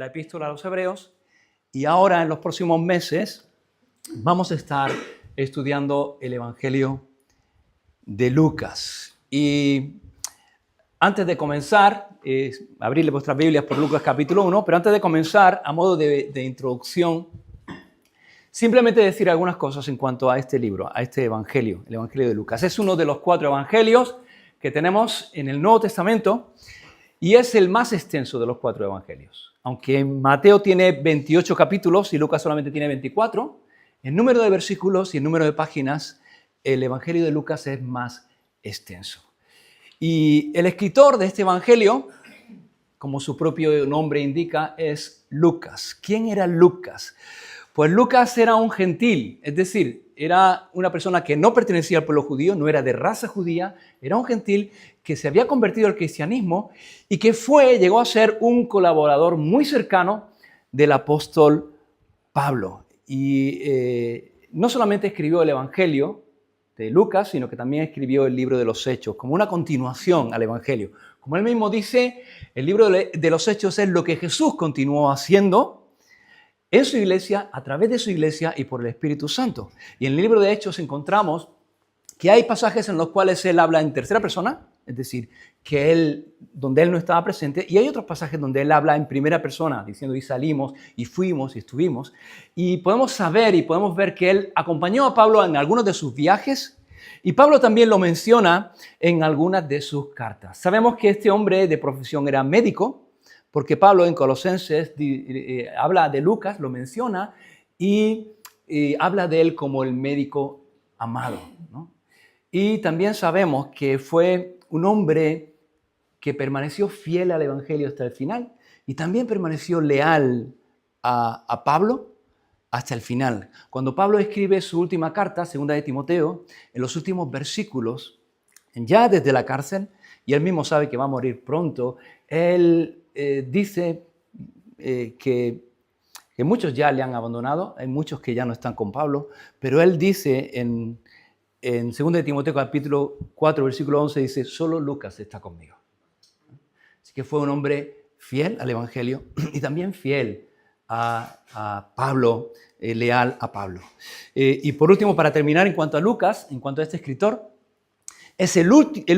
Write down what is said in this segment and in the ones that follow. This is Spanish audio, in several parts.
la epístola a los Hebreos y ahora en los próximos meses vamos a estar estudiando el Evangelio de Lucas. Y antes de comenzar, abrirle vuestras Biblias por Lucas capítulo 1, pero antes de comenzar, a modo de introducción, simplemente decir algunas cosas en cuanto a este libro, a este Evangelio, el Evangelio de Lucas. Es uno de los 4 evangelios que tenemos en el Nuevo Testamento y es el más extenso de los 4 evangelios. Aunque Mateo tiene 28 capítulos y Lucas solamente tiene 24, el número de versículos y el número de páginas, el Evangelio de Lucas es más extenso. Y el escritor de este Evangelio, como su propio nombre indica, es Lucas. ¿Quién era Lucas? Pues Lucas era un gentil, es decir, era una persona que no pertenecía al pueblo judío, no era de raza judía, era un gentil que se había convertido al cristianismo y que llegó a ser un colaborador muy cercano del apóstol Pablo. Y no solamente escribió el Evangelio de Lucas, sino que también escribió el libro de los Hechos, como una continuación al Evangelio. Como él mismo dice, el libro de los Hechos es lo que Jesús continuó haciendo en su iglesia, a través de su iglesia y por el Espíritu Santo. Y en el libro de Hechos encontramos que hay pasajes en los cuales él habla en tercera persona, es decir, donde él no estaba presente, y hay otros pasajes donde él habla en primera persona, diciendo y salimos, y fuimos, y estuvimos. Y podemos saber y podemos ver que él acompañó a Pablo en algunos de sus viajes, y Pablo también lo menciona en algunas de sus cartas. Sabemos que este hombre de profesión era médico, porque Pablo en Colosenses habla de Lucas, lo menciona, y habla de él como el médico amado, ¿no? Y también sabemos que fue un hombre que permaneció fiel al Evangelio hasta el final y también permaneció leal a Pablo hasta el final. Cuando Pablo escribe su última carta, segunda de Timoteo, en los últimos versículos, ya desde la cárcel, y él mismo sabe que va a morir pronto, él dice que muchos ya le han abandonado, hay muchos que ya no están con Pablo, pero él dice en 2 de Timoteo capítulo 4, versículo 11, dice, solo Lucas está conmigo. Así que fue un hombre fiel al Evangelio y también fiel a Pablo, leal a Pablo. Y por último, para terminar, en cuanto a Lucas, en cuanto a este escritor, es el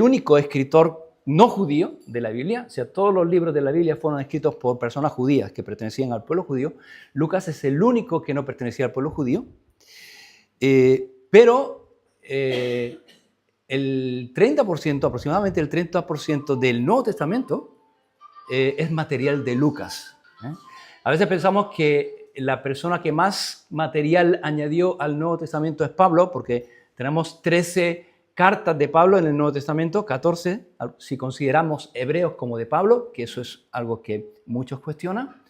único escritor no judío de la Biblia. O sea, todos los libros de la Biblia fueron escritos por personas judías que pertenecían al pueblo judío. Lucas es el único que no pertenecía al pueblo judío. Pero el 30%, aproximadamente el 30% del Nuevo Testamento es material de Lucas. A veces pensamos que la persona que más material añadió al Nuevo Testamento es Pablo, porque tenemos 13 cartas de Pablo en el Nuevo Testamento, 14, si consideramos hebreos como de Pablo, que eso es algo que muchos cuestionan.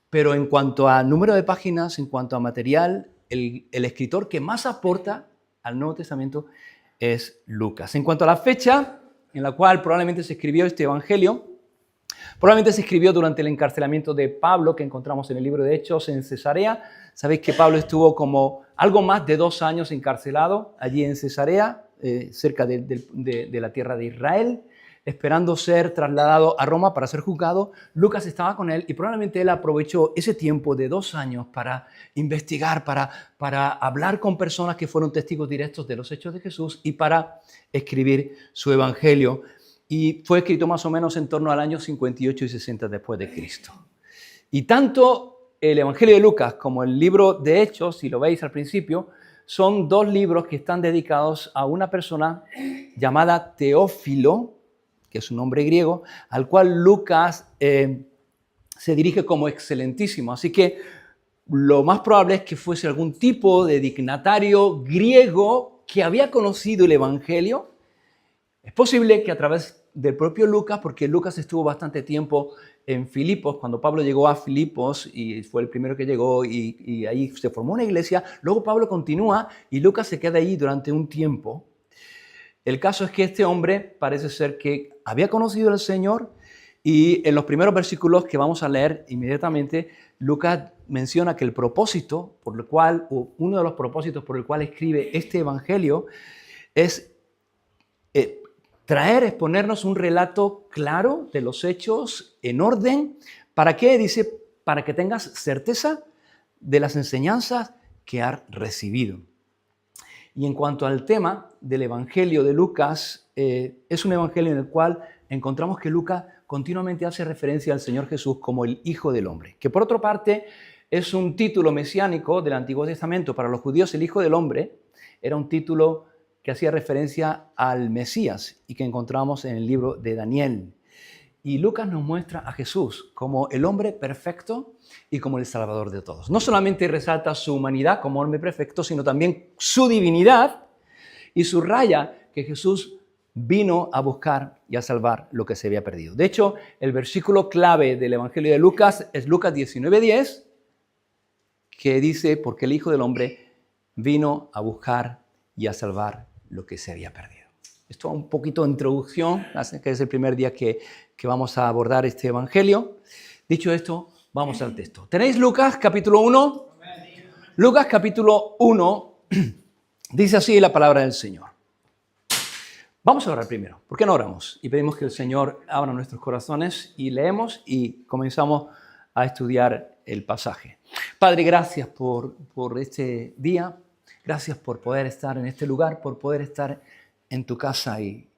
Pero en cuanto a número de páginas, en cuanto a material, el escritor que más aporta al Nuevo Testamento es Lucas. En cuanto a la fecha en la cual probablemente se escribió este Evangelio, probablemente se escribió durante el encarcelamiento de Pablo, que encontramos en el libro de Hechos en Cesarea. Sabéis que Pablo estuvo como algo más de 2 años encarcelado allí en Cesarea, cerca de la tierra de Israel, esperando ser trasladado a Roma para ser juzgado. Lucas estaba con él y probablemente él aprovechó ese tiempo de 2 años para investigar, para hablar con personas que fueron testigos directos de los hechos de Jesús y para escribir su evangelio. Y fue escrito más o menos en torno al año 58 y 60 después de Cristo. Y tanto el Evangelio de Lucas como el libro de Hechos, si lo veis al principio, son 2 libros que están dedicados a una persona llamada Teófilo, que es un nombre griego, al cual Lucas se dirige como excelentísimo. Así que lo más probable es que fuese algún tipo de dignatario griego que había conocido el Evangelio. Es posible que a través del propio Lucas, porque Lucas estuvo bastante tiempo en Filipos, cuando Pablo llegó a Filipos y fue el primero que llegó y ahí se formó una iglesia, luego Pablo continúa y Lucas se queda ahí durante un tiempo. El caso es que este hombre parece ser que había conocido al Señor y en los primeros versículos que vamos a leer inmediatamente, Lucas menciona que el propósito por el cual, o uno de los propósitos por el cual escribe este evangelio es exponernos un relato claro de los hechos en orden. ¿Para qué? Dice, para que tengas certeza de las enseñanzas que has recibido. Y en cuanto al tema del Evangelio de Lucas, es un evangelio en el cual encontramos que Lucas continuamente hace referencia al Señor Jesús como el Hijo del Hombre, que por otra parte es un título mesiánico del Antiguo Testamento. Para los judíos el Hijo del Hombre era un título que hacía referencia al Mesías y que encontramos en el libro de Daniel. Y Lucas nos muestra a Jesús como el hombre perfecto y como el Salvador de todos. No solamente resalta su humanidad como hombre perfecto, sino también su divinidad, y subraya que Jesús vino a buscar y a salvar lo que se había perdido. De hecho, el versículo clave del Evangelio de Lucas es Lucas 19:10, que dice, porque el Hijo del Hombre vino a buscar y a salvar lo que se había perdido. Esto es un poquito de introducción, que es el primer día que vamos a abordar este Evangelio. Dicho esto, vamos al texto. ¿Tenéis Lucas capítulo 1? Lucas capítulo 1 dice así la palabra del Señor. Vamos a orar primero. ¿Por qué no oramos? Y pedimos que el Señor abra nuestros corazones y leemos y comenzamos a estudiar el pasaje. Padre, gracias por este día. Gracias por poder estar en este lugar, por poder estar en tu casa. Y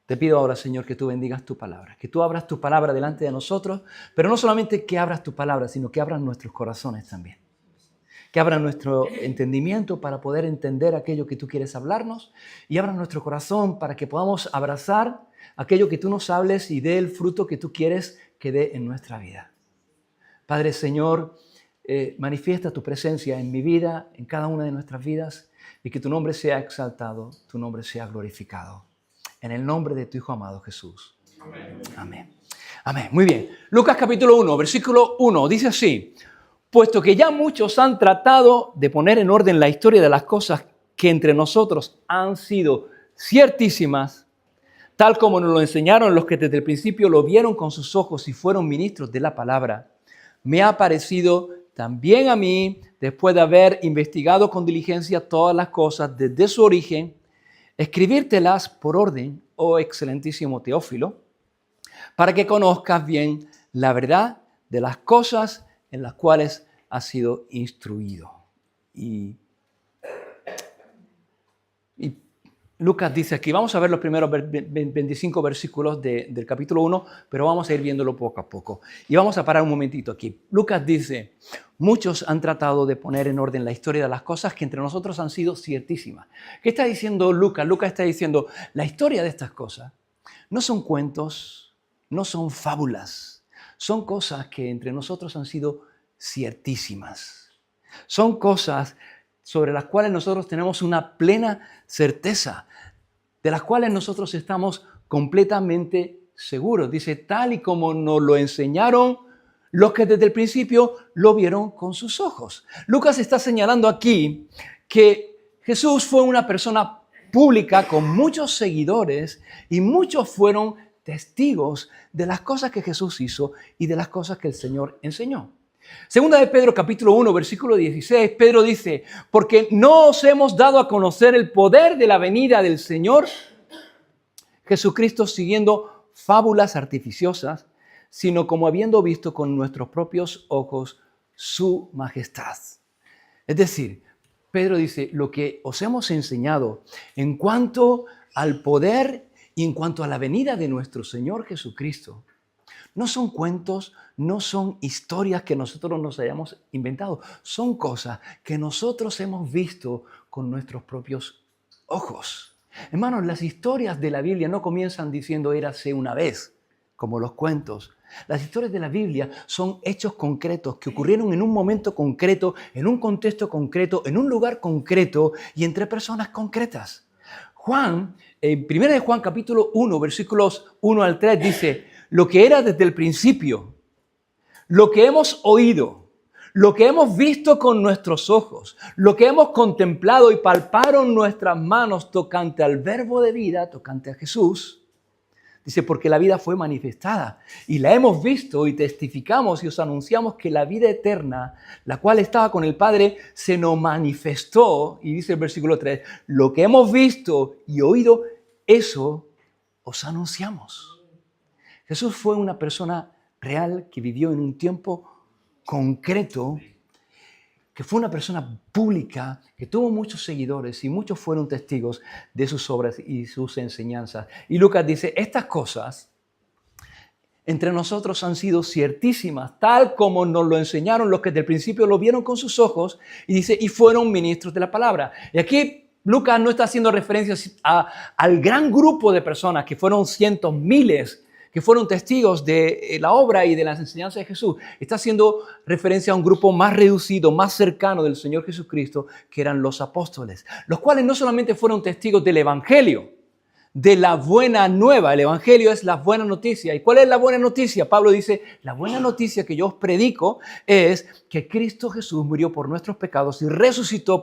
te pido ahora, Señor, que tú bendigas tu palabra, que tú abras tu palabra delante de nosotros, pero no solamente que abras tu palabra, sino que abras nuestros corazones también. Que abra nuestro entendimiento para poder entender aquello que tú quieres hablarnos y abra nuestro corazón para que podamos abrazar aquello que tú nos hables y dé el fruto que tú quieres que dé en nuestra vida. Padre, Señor, manifiesta tu presencia en mi vida, en cada una de nuestras vidas, y que tu nombre sea exaltado, tu nombre sea glorificado. En el nombre de tu Hijo amado Jesús. Amén. Amén. Amén. Muy bien. Lucas capítulo 1, versículo 1, dice así: puesto que ya muchos han tratado de poner en orden la historia de las cosas que entre nosotros han sido ciertísimas, tal como nos lo enseñaron los que desde el principio lo vieron con sus ojos y fueron ministros de la palabra, me ha parecido también a mí, después de haber investigado con diligencia todas las cosas desde su origen, escribírtelas por orden, oh excelentísimo Teófilo, para que conozcas bien la verdad de las cosas en las cuales has sido instruido. Y Lucas dice aquí, vamos a ver los primeros 25 versículos del capítulo 1, pero vamos a ir viéndolo poco a poco. Y vamos a parar un momentito aquí. Lucas dice, muchos han tratado de poner en orden la historia de las cosas que entre nosotros han sido ciertísimas. ¿Qué está diciendo Lucas? Lucas está diciendo, la historia de estas cosas no son cuentos, no son fábulas, son cosas que entre nosotros han sido ciertísimas. Son cosas sobre las cuales nosotros tenemos una plena certeza, de las cuales nosotros estamos completamente seguros. Dice, tal y como nos lo enseñaron los que desde el principio lo vieron con sus ojos. Lucas está señalando aquí que Jesús fue una persona pública con muchos seguidores y muchos fueron testigos de las cosas que Jesús hizo y de las cosas que el Señor enseñó. Segunda de Pedro, capítulo 1, versículo 16, Pedro dice, porque no os hemos dado a conocer el poder de la venida del Señor Jesucristo siguiendo fábulas artificiosas, sino como habiendo visto con nuestros propios ojos su majestad. Es decir, Pedro dice, lo que os hemos enseñado en cuanto al poder y en cuanto a la venida de nuestro Señor Jesucristo, no son cuentos, no son historias que nosotros nos hayamos inventado. Son cosas que nosotros hemos visto con nuestros propios ojos. Hermanos, las historias de la Biblia no comienzan diciendo érase una vez, como los cuentos. Las historias de la Biblia son hechos concretos que ocurrieron en un momento concreto, en un contexto concreto, en un lugar concreto y entre personas concretas. Juan, en 1 de Juan capítulo 1, versículos 1 al 3 dice, lo que era desde el principio, lo que hemos oído, lo que hemos visto con nuestros ojos, lo que hemos contemplado y palparon nuestras manos tocante al verbo de vida, tocante a Jesús. Dice, porque la vida fue manifestada y la hemos visto y testificamos y os anunciamos que la vida eterna, la cual estaba con el Padre, se nos manifestó. Y dice el versículo 3, lo que hemos visto y oído, eso os anunciamos. Jesús fue una persona real que vivió en un tiempo concreto, que fue una persona pública, que tuvo muchos seguidores y muchos fueron testigos de sus obras y sus enseñanzas. Y Lucas dice, estas cosas entre nosotros han sido ciertísimas, tal como nos lo enseñaron los que desde el principio lo vieron con sus ojos, y dice, y fueron ministros de la palabra. Y aquí Lucas no está haciendo referencias al gran grupo de personas que fueron cientos, miles, que fueron testigos de la obra y de las enseñanzas de Jesús. Está haciendo referencia a un grupo más reducido, más cercano del Señor Jesucristo, que eran los apóstoles, los cuales no solamente fueron testigos del Evangelio, de la buena nueva. El Evangelio es la buena noticia. ¿Y cuál es la buena noticia? Pablo dice, la buena noticia que yo os predico es que Cristo Jesús murió por nuestros pecados y resucitó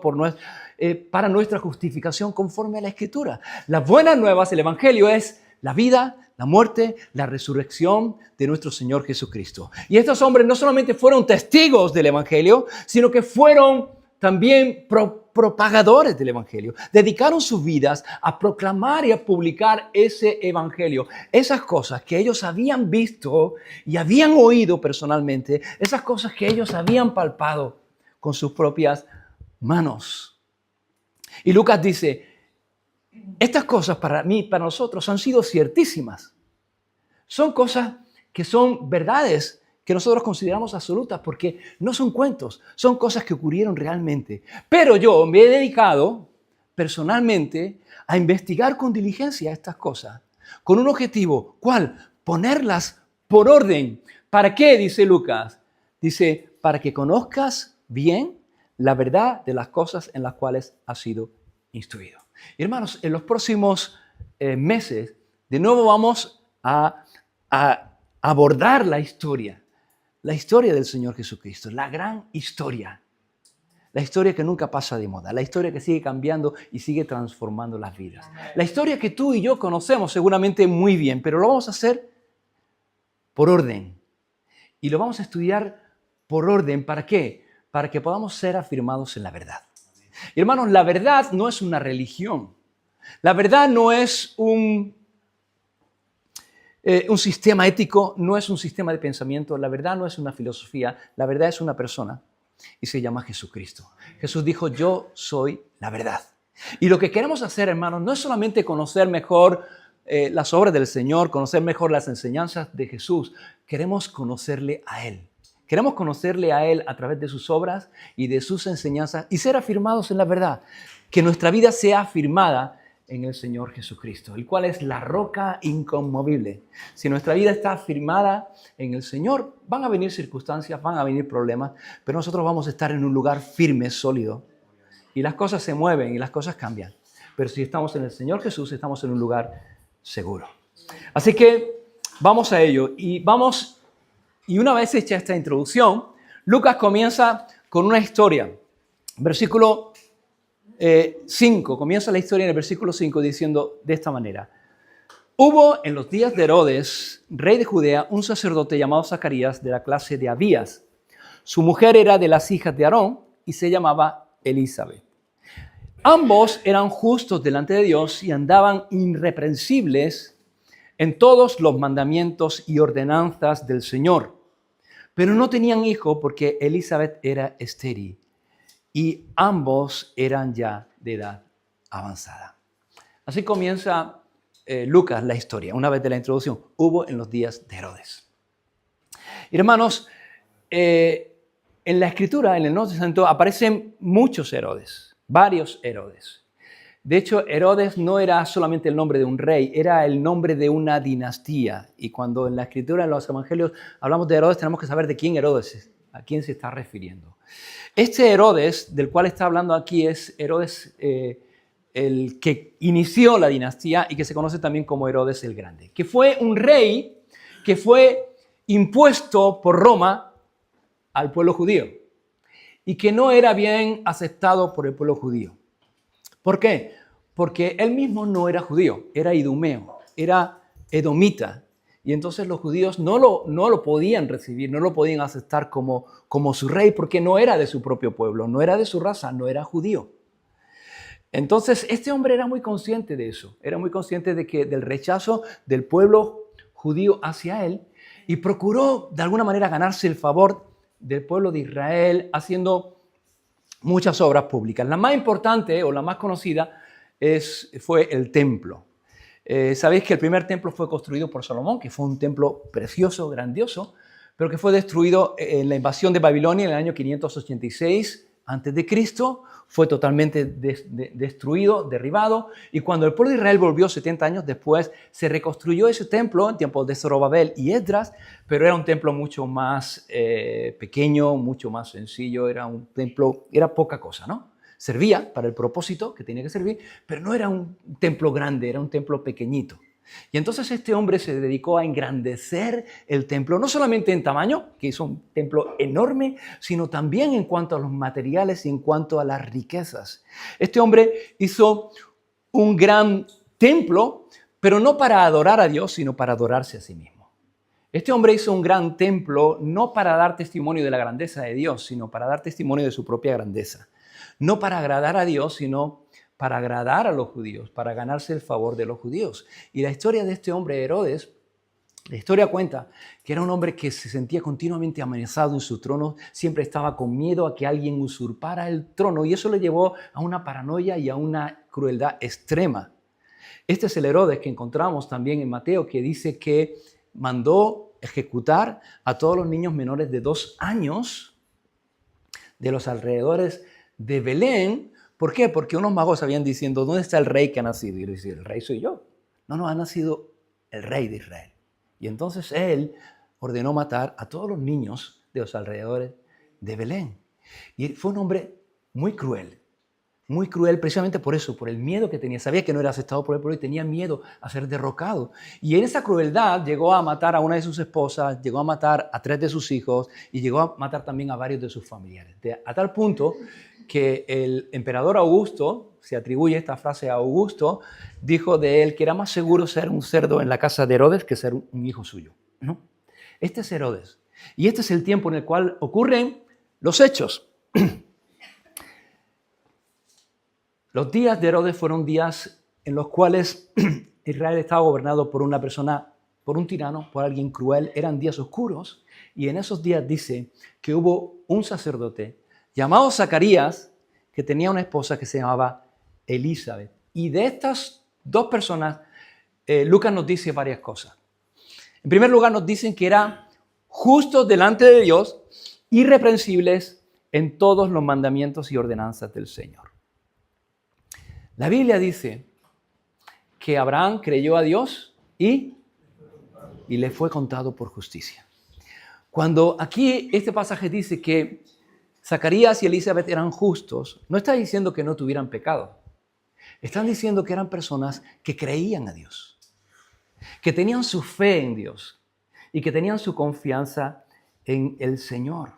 para nuestra justificación conforme a la Escritura. Las buenas nuevas, el Evangelio es la vida, la muerte, la resurrección de nuestro Señor Jesucristo. Y estos hombres no solamente fueron testigos del Evangelio, sino que fueron también propagadores del Evangelio. Dedicaron sus vidas a proclamar y a publicar ese Evangelio. Esas cosas que ellos habían visto y habían oído personalmente, esas cosas que ellos habían palpado con sus propias manos. Y Lucas dice, estas cosas para mí, para nosotros, han sido ciertísimas. Son cosas que son verdades que nosotros consideramos absolutas porque no son cuentos, son cosas que ocurrieron realmente. Pero yo me he dedicado personalmente a investigar con diligencia estas cosas, con un objetivo, ¿cuál? Ponerlas por orden. ¿Para qué? Dice Lucas. Dice, para que conozcas bien la verdad de las cosas en las cuales has sido instruido. Y hermanos, en los próximos meses, de nuevo vamos a abordar la historia del Señor Jesucristo, la gran historia. La historia que nunca pasa de moda, la historia que sigue cambiando y sigue transformando las vidas. La historia que tú y yo conocemos seguramente muy bien, pero lo vamos a hacer por orden. Y lo vamos a estudiar por orden. ¿Para qué? Para que podamos ser afirmados en la verdad. Y hermanos, la verdad no es una religión. La verdad no es un sistema ético, no es un sistema de pensamiento, la verdad no es una filosofía, la verdad es una persona y se llama Jesucristo. Jesús dijo, yo soy la verdad. Y lo que queremos hacer, hermanos, no es solamente conocer mejor las obras del Señor, conocer mejor las enseñanzas de Jesús, queremos conocerle a Él. Queremos conocerle a Él a través de sus obras y de sus enseñanzas y ser afirmados en la verdad. Que nuestra vida sea afirmada en el Señor Jesucristo, el cual es la roca inconmovible. Si nuestra vida está afirmada en el Señor, van a venir circunstancias, van a venir problemas, pero nosotros vamos a estar en un lugar firme, sólido. Y las cosas se mueven y las cosas cambian. Pero si estamos en el Señor Jesús, estamos en un lugar seguro. Así que vamos a ello. Y una vez hecha esta introducción, Lucas comienza con una historia. Versículo 5, comienza la historia en el versículo 5 diciendo de esta manera. Hubo en los días de Herodes, rey de Judea, un sacerdote llamado Zacarías de la clase de Abías. Su mujer era de las hijas de Aarón y se llamaba Elizabeth. Ambos eran justos delante de Dios y andaban irreprensibles en todos los mandamientos y ordenanzas del Señor. Pero no tenían hijo porque Elizabeth era estéril y ambos eran ya de edad avanzada. Así comienza Lucas la historia, una vez de la introducción. Hubo en los días de Herodes. Hermanos, en la Escritura, en el Nuevo Testamento, aparecen muchos Herodes, varios Herodes. De hecho, Herodes no era solamente el nombre de un rey, era el nombre de una dinastía. Y cuando en la Escritura, en los Evangelios, hablamos de Herodes, tenemos que saber de quién Herodes es, a quién se está refiriendo. Este Herodes, del cual está hablando aquí, es Herodes, el que inició la dinastía y que se conoce también como Herodes el Grande, que fue un rey que fue impuesto por Roma al pueblo judío y que no era bien aceptado por el pueblo judío. ¿Por qué? Porque él mismo no era judío, era idumeo, era edomita. Y entonces los judíos no lo podían recibir, no lo podían aceptar como su rey porque no era de su propio pueblo, no era de su raza, no era judío. Entonces este hombre era muy consciente de eso, era muy consciente del rechazo del pueblo judío hacia él y procuró de alguna manera ganarse el favor del pueblo de Israel haciendo muchas obras públicas. La más importante o la más conocida fue el templo. Sabéis que el primer templo fue construido por Salomón, que fue un templo precioso, grandioso, pero que fue destruido en la invasión de Babilonia en el año 586 a.C., fue totalmente destruido, derribado, y cuando el pueblo de Israel volvió 70 años después, se reconstruyó ese templo en tiempos de Zorobabel y Esdras, pero era un templo mucho más pequeño, mucho más sencillo, era un templo, era poca cosa, ¿no? Servía para el propósito que tenía que servir, pero no era un templo grande, era un templo pequeñito. Y entonces este hombre se dedicó a engrandecer el templo, no solamente en tamaño, que hizo un templo enorme, sino también en cuanto a los materiales y en cuanto a las riquezas. Este hombre hizo un gran templo, pero no para adorar a Dios, sino para adorarse a sí mismo. Este hombre hizo un gran templo no para dar testimonio de la grandeza de Dios, sino para dar testimonio de su propia grandeza. No para agradar a Dios, sino para agradar a los judíos, para ganarse el favor de los judíos. Y la historia de este hombre, Herodes, la historia cuenta que era un hombre que se sentía continuamente amenazado en su trono, siempre estaba con miedo a que alguien usurpara el trono, y eso le llevó a una paranoia y a una crueldad extrema. Este es el Herodes que encontramos también en Mateo, que dice que mandó ejecutar a todos los niños menores de 2 años de los alrededores de Belén. ¿Por qué? Porque unos magos habían diciendo, ¿dónde está el rey que ha nacido? Y le decía, el rey soy yo. No, ha nacido el rey de Israel. Y entonces él ordenó matar a todos los niños de los alrededores de Belén. Y fue un hombre muy cruel precisamente por eso, por el miedo que tenía. Sabía que no era aceptado por el pueblo y tenía miedo a ser derrocado. Y en esa crueldad llegó a matar a una de sus esposas, llegó a matar a 3 de sus hijos y llegó a matar también a varios de sus familiares. A tal punto que el emperador Augusto, se atribuye esta frase a Augusto, dijo de él que era más seguro ser un cerdo en la casa de Herodes que ser un hijo suyo, ¿no? Este es Herodes. Y este es el tiempo en el cual ocurren los hechos. Los días de Herodes fueron días en los cuales Israel estaba gobernado por una persona, por un tirano, por alguien cruel. Eran días oscuros, y en esos días dice que hubo un sacerdote llamado Zacarías, que tenía una esposa que se llamaba Elizabeth. Y de estas 2 personas, Lucas nos dice varias cosas. En primer lugar, nos dicen que eran justos delante de Dios, irreprensibles en todos los mandamientos y ordenanzas del Señor. La Biblia dice que Abraham creyó a Dios y le fue contado por justicia. Cuando aquí este pasaje dice que Zacarías y Elizabeth eran justos, no está diciendo que no tuvieran pecado. Están diciendo que eran personas que creían a Dios, que tenían su fe en Dios y que tenían su confianza en el Señor.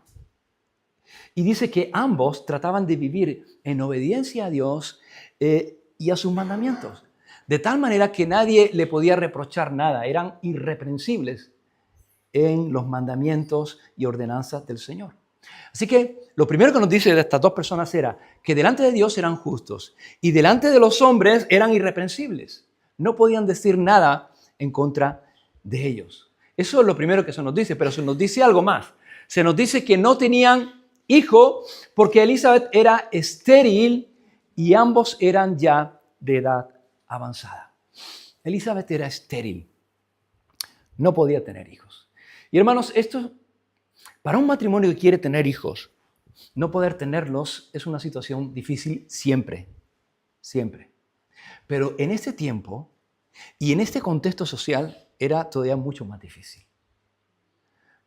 Y dice que ambos trataban de vivir en obediencia a Dios y a sus mandamientos, de tal manera que nadie le podía reprochar nada. Eran irreprensibles en los mandamientos y ordenanzas del Señor. Así que lo primero que nos dice de estas 2 personas era que delante de Dios eran justos y delante de los hombres eran irreprensibles. No podían decir nada en contra de ellos. Eso es lo primero que se nos dice, pero se nos dice algo más. Se nos dice que no tenían hijo porque Elizabeth era estéril y ambos eran ya de edad avanzada. Elizabeth era estéril, no podía tener hijos. Y hermanos, esto, para un matrimonio que quiere tener hijos, no poder tenerlos es una situación difícil siempre, siempre. Pero en este tiempo y en este contexto social era todavía mucho más difícil.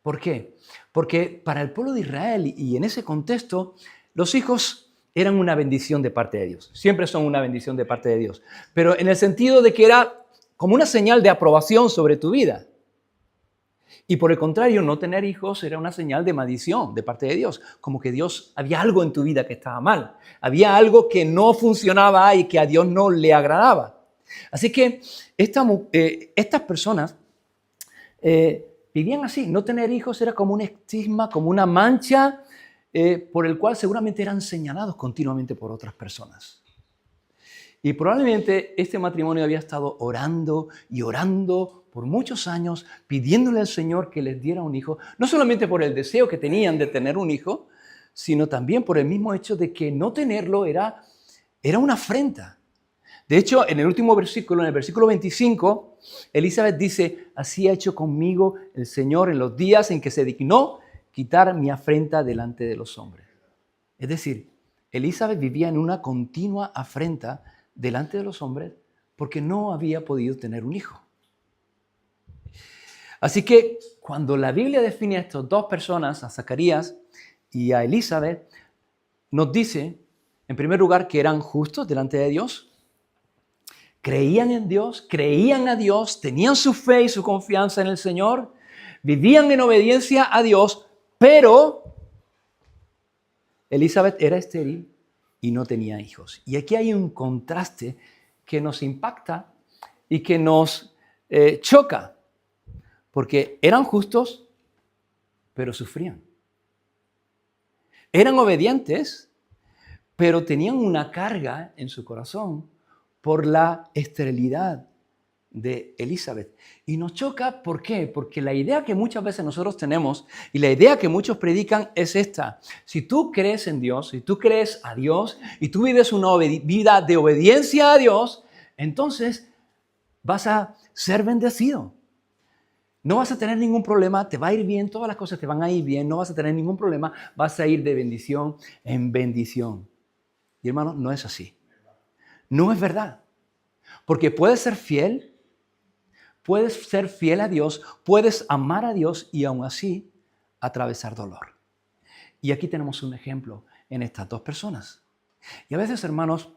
¿Por qué? Porque para el pueblo de Israel y en ese contexto, los hijos eran una bendición de parte de Dios. Siempre son una bendición de parte de Dios. Pero en el sentido de que era como una señal de aprobación sobre tu vida. Y por el contrario, no tener hijos era una señal de maldición de parte de Dios. Como que había algo en tu vida que estaba mal. Había algo que no funcionaba y que a Dios no le agradaba. Así que estas personas vivían así. No tener hijos era como un estigma, como una mancha por el cual seguramente eran señalados continuamente por otras personas. Y probablemente este matrimonio había estado orando y orando por muchos años, pidiéndole al Señor que les diera un hijo, no solamente por el deseo que tenían de tener un hijo, sino también por el mismo hecho de que no tenerlo era una afrenta. De hecho, en el último versículo, en el versículo 25, Elizabeth dice, así ha hecho conmigo el Señor en los días en que se dignó quitar mi afrenta delante de los hombres. Es decir, Elizabeth vivía en una continua afrenta delante de los hombres porque no había podido tener un hijo. Así que cuando la Biblia define a estas dos personas, a Zacarías y a Elizabeth, nos dice, en primer lugar, que eran justos delante de Dios, creían en Dios, creían a Dios, tenían su fe y su confianza en el Señor, vivían en obediencia a Dios, pero Elizabeth era estéril y no tenía hijos. Y aquí hay un contraste que nos impacta y que nos choca, porque eran justos, pero sufrían. Eran obedientes, pero tenían una carga en su corazón por la esterilidad de Elizabeth. Y nos choca, ¿por qué? Porque la idea que muchas veces nosotros tenemos y la idea que muchos predican es esta. Si tú crees en Dios, si tú crees a Dios y tú vives una vida de obediencia a Dios, entonces vas a ser bendecido. No vas a tener ningún problema, te va a ir bien, todas las cosas te van a ir bien, no vas a tener ningún problema, vas a ir de bendición en bendición. Y hermano, no es así. No es verdad. Porque puedes ser fiel a Dios, puedes amar a Dios y aún así atravesar dolor. Y aquí tenemos un ejemplo en estas dos personas. Y a veces, hermanos,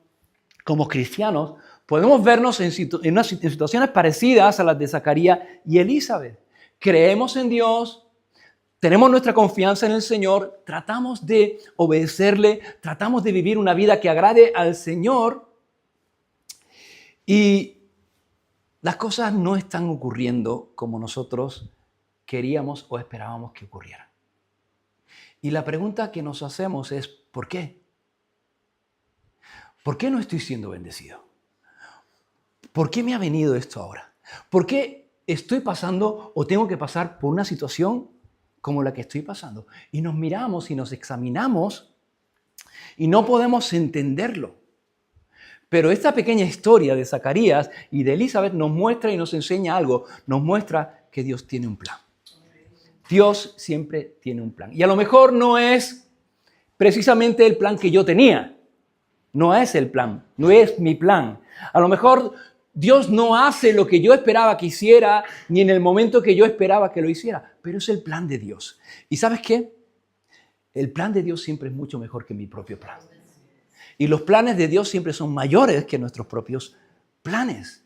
como cristianos, podemos vernos en situaciones parecidas a las de Zacarías y Elizabeth. Creemos en Dios, tenemos nuestra confianza en el Señor, tratamos de obedecerle, tratamos de vivir una vida que agrade al Señor y las cosas no están ocurriendo como nosotros queríamos o esperábamos que ocurrieran. Y la pregunta que nos hacemos es, ¿por qué? ¿Por qué no estoy siendo bendecido? ¿Por qué me ha venido esto ahora? ¿Por qué estoy pasando o tengo que pasar por una situación como la que estoy pasando? Y nos miramos y nos examinamos y no podemos entenderlo. Pero esta pequeña historia de Zacarías y de Elizabeth nos muestra y nos enseña algo. Nos muestra que Dios tiene un plan. Dios siempre tiene un plan. Y a lo mejor no es precisamente el plan que yo tenía. No es el plan, no es mi plan. A lo mejor Dios no hace lo que yo esperaba que hiciera, ni en el momento que yo esperaba que lo hiciera, pero es el plan de Dios. ¿Y sabes qué? El plan de Dios siempre es mucho mejor que mi propio plan. Y los planes de Dios siempre son mayores que nuestros propios planes.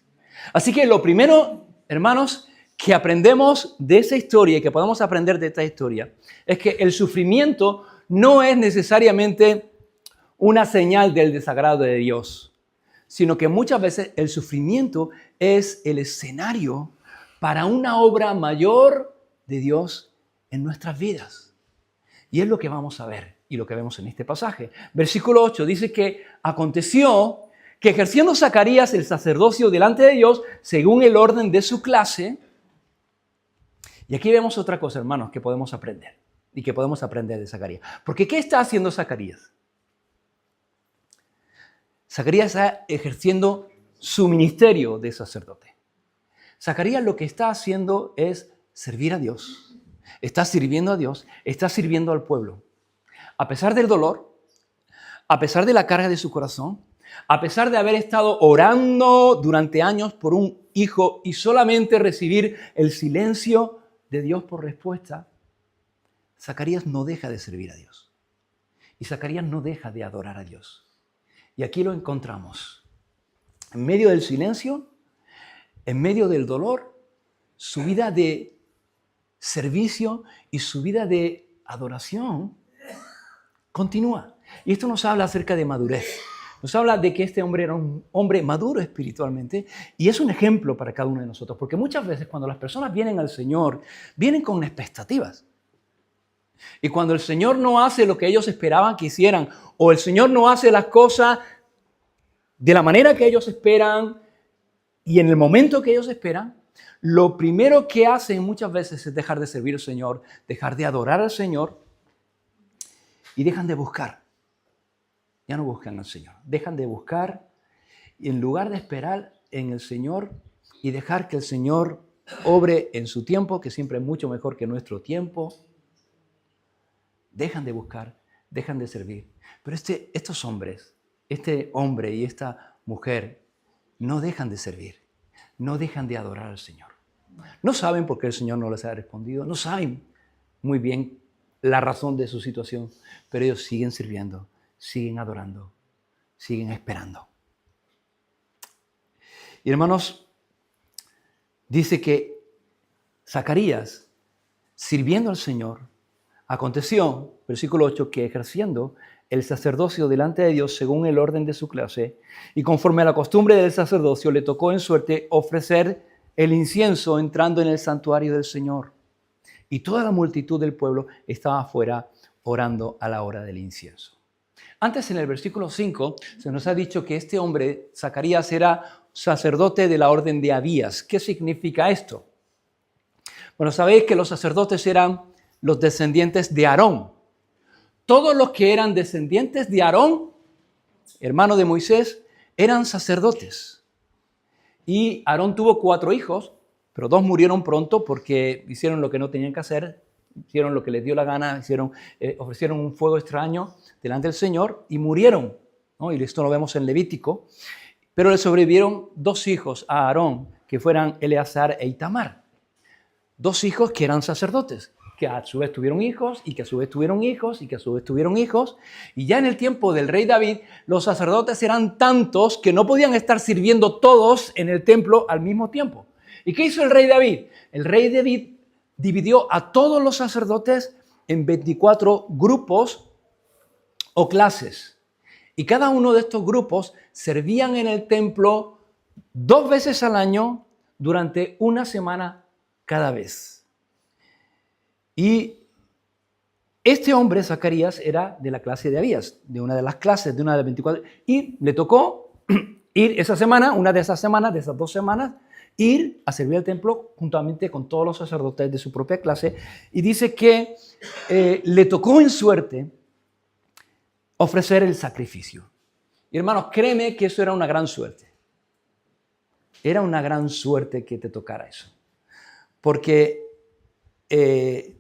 Así que lo primero, hermanos, que aprendemos de esa historia y que podemos aprender de esta historia es que el sufrimiento no es necesariamente una señal del desagrado de Dios, sino que muchas veces el sufrimiento es el escenario para una obra mayor de Dios en nuestras vidas. Y es lo que vamos a ver y lo que vemos en este pasaje. Versículo 8 dice que aconteció que ejerciendo Zacarías el sacerdocio delante de Dios, según el orden de su clase. Y aquí vemos otra cosa, hermanos, que podemos aprender y que podemos aprender de Zacarías. Porque ¿qué está haciendo Zacarías? Zacarías está ejerciendo su ministerio de sacerdote. Zacarías lo que está haciendo es servir a Dios. Está sirviendo a Dios, está sirviendo al pueblo. A pesar del dolor, a pesar de la carga de su corazón, a pesar de haber estado orando durante años por un hijo y solamente recibir el silencio de Dios por respuesta, Zacarías no deja de servir a Dios. Y Zacarías no deja de adorar a Dios. Y aquí lo encontramos. En medio del silencio, en medio del dolor, su vida de servicio y su vida de adoración continúa. Y esto nos habla acerca de madurez. Nos habla de que este hombre era un hombre maduro espiritualmente y es un ejemplo para cada uno de nosotros. Porque muchas veces cuando las personas vienen al Señor, vienen con expectativas. Y cuando el Señor no hace lo que ellos esperaban que hicieran, o el Señor no hace las cosas de la manera que ellos esperan y en el momento que ellos esperan, lo primero que hacen muchas veces es dejar de servir al Señor, dejar de adorar al Señor y dejan de buscar. Ya no buscan al Señor, dejan de buscar y en lugar de esperar en el Señor y dejar que el Señor obre en su tiempo, que siempre es mucho mejor que nuestro tiempo, dejan de buscar, dejan de servir. Pero estos hombres, este hombre y esta mujer, no dejan de servir, no dejan de adorar al Señor. No saben por qué el Señor no les ha respondido, no saben muy bien la razón de su situación, pero ellos siguen sirviendo, siguen adorando, siguen esperando. Y hermanos, dice que Zacarías, sirviendo al Señor, aconteció, versículo 8, que ejerciendo el sacerdocio delante de Dios según el orden de su clase y conforme a la costumbre del sacerdocio, le tocó en suerte ofrecer el incienso entrando en el santuario del Señor. Y toda la multitud del pueblo estaba afuera orando a la hora del incienso. Antes, en el versículo 5, se nos ha dicho que este hombre, Zacarías, era sacerdote de la orden de Abías. ¿Qué significa esto? Bueno, sabéis que los sacerdotes eran los descendientes de Aarón. Todos los que eran descendientes de Aarón, hermano de Moisés, eran sacerdotes. Y Aarón tuvo 4 hijos, pero 2 murieron pronto porque hicieron lo que no tenían que hacer, hicieron lo que les dio la gana, ofrecieron un fuego extraño delante del Señor y murieron, ¿no? Y esto lo vemos en Levítico. Pero le sobrevivieron 2 hijos a Aarón, que fueran Eleazar e Itamar. 2 hijos que eran sacerdotes, que a su vez tuvieron hijos, y que a su vez tuvieron hijos, y que a su vez tuvieron hijos. Y ya en el tiempo del rey David, los sacerdotes eran tantos que no podían estar sirviendo todos en el templo al mismo tiempo. ¿Y qué hizo el rey David? El rey David dividió a todos los sacerdotes en 24 grupos o clases. Y cada uno de estos grupos servían en el templo 2 veces al año durante una semana cada vez. Y este hombre, Zacarías, era de la clase de Abías, de una de las clases, de una de las 24. Y le tocó ir esa semana, una de esas 2 semanas, ir a servir al templo juntamente con todos los sacerdotes de su propia clase. Y dice que le tocó en suerte ofrecer el sacrificio. Y hermanos, créeme que eso era una gran suerte. Era una gran suerte que te tocara eso. Porque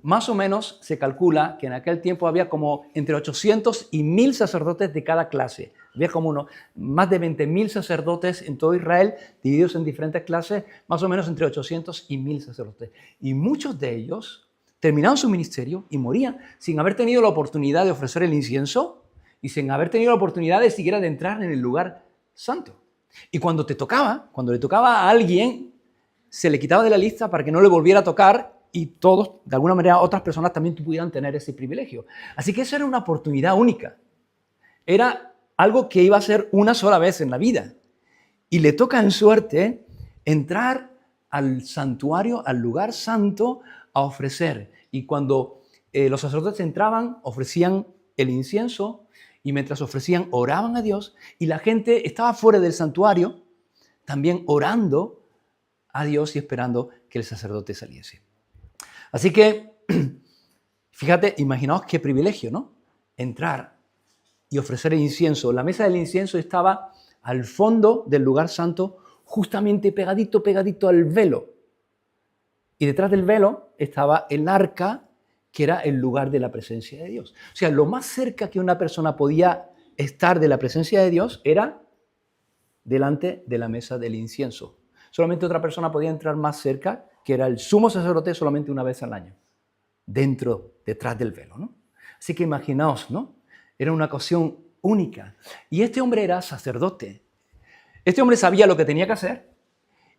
más o menos se calcula que en aquel tiempo había como entre 800 y 1000 sacerdotes de cada clase. Había como más de 20.000 sacerdotes en todo Israel, divididos en diferentes clases, más o menos entre 800 y 1000 sacerdotes. Y muchos de ellos terminaban su ministerio y morían sin haber tenido la oportunidad de ofrecer el incienso y sin haber tenido la oportunidad de siquiera de entrar en el lugar santo. Y cuando le tocaba a alguien, se le quitaba de la lista para que no le volviera a tocar y todos, de alguna manera, otras personas también pudieran tener ese privilegio. Así que eso era una oportunidad única. Era algo que iba a ser una sola vez en la vida. Y le toca en suerte entrar al santuario, al lugar santo, a ofrecer. Y cuando los sacerdotes entraban, ofrecían el incienso, y mientras ofrecían, oraban a Dios, y la gente estaba fuera del santuario, también orando a Dios y esperando que el sacerdote saliese. Así que, fíjate, imaginaos qué privilegio, ¿no? Entrar y ofrecer el incienso. La mesa del incienso estaba al fondo del lugar santo, justamente pegadito al velo. Y detrás del velo estaba el arca, que era el lugar de la presencia de Dios. O sea, lo más cerca que una persona podía estar de la presencia de Dios era delante de la mesa del incienso. Solamente otra persona podía entrar más cerca, que era el sumo sacerdote, solamente una vez al año, detrás del velo, ¿no? Así que imaginaos, ¿no? Era una ocasión única. Y este hombre era sacerdote. Este hombre sabía lo que tenía que hacer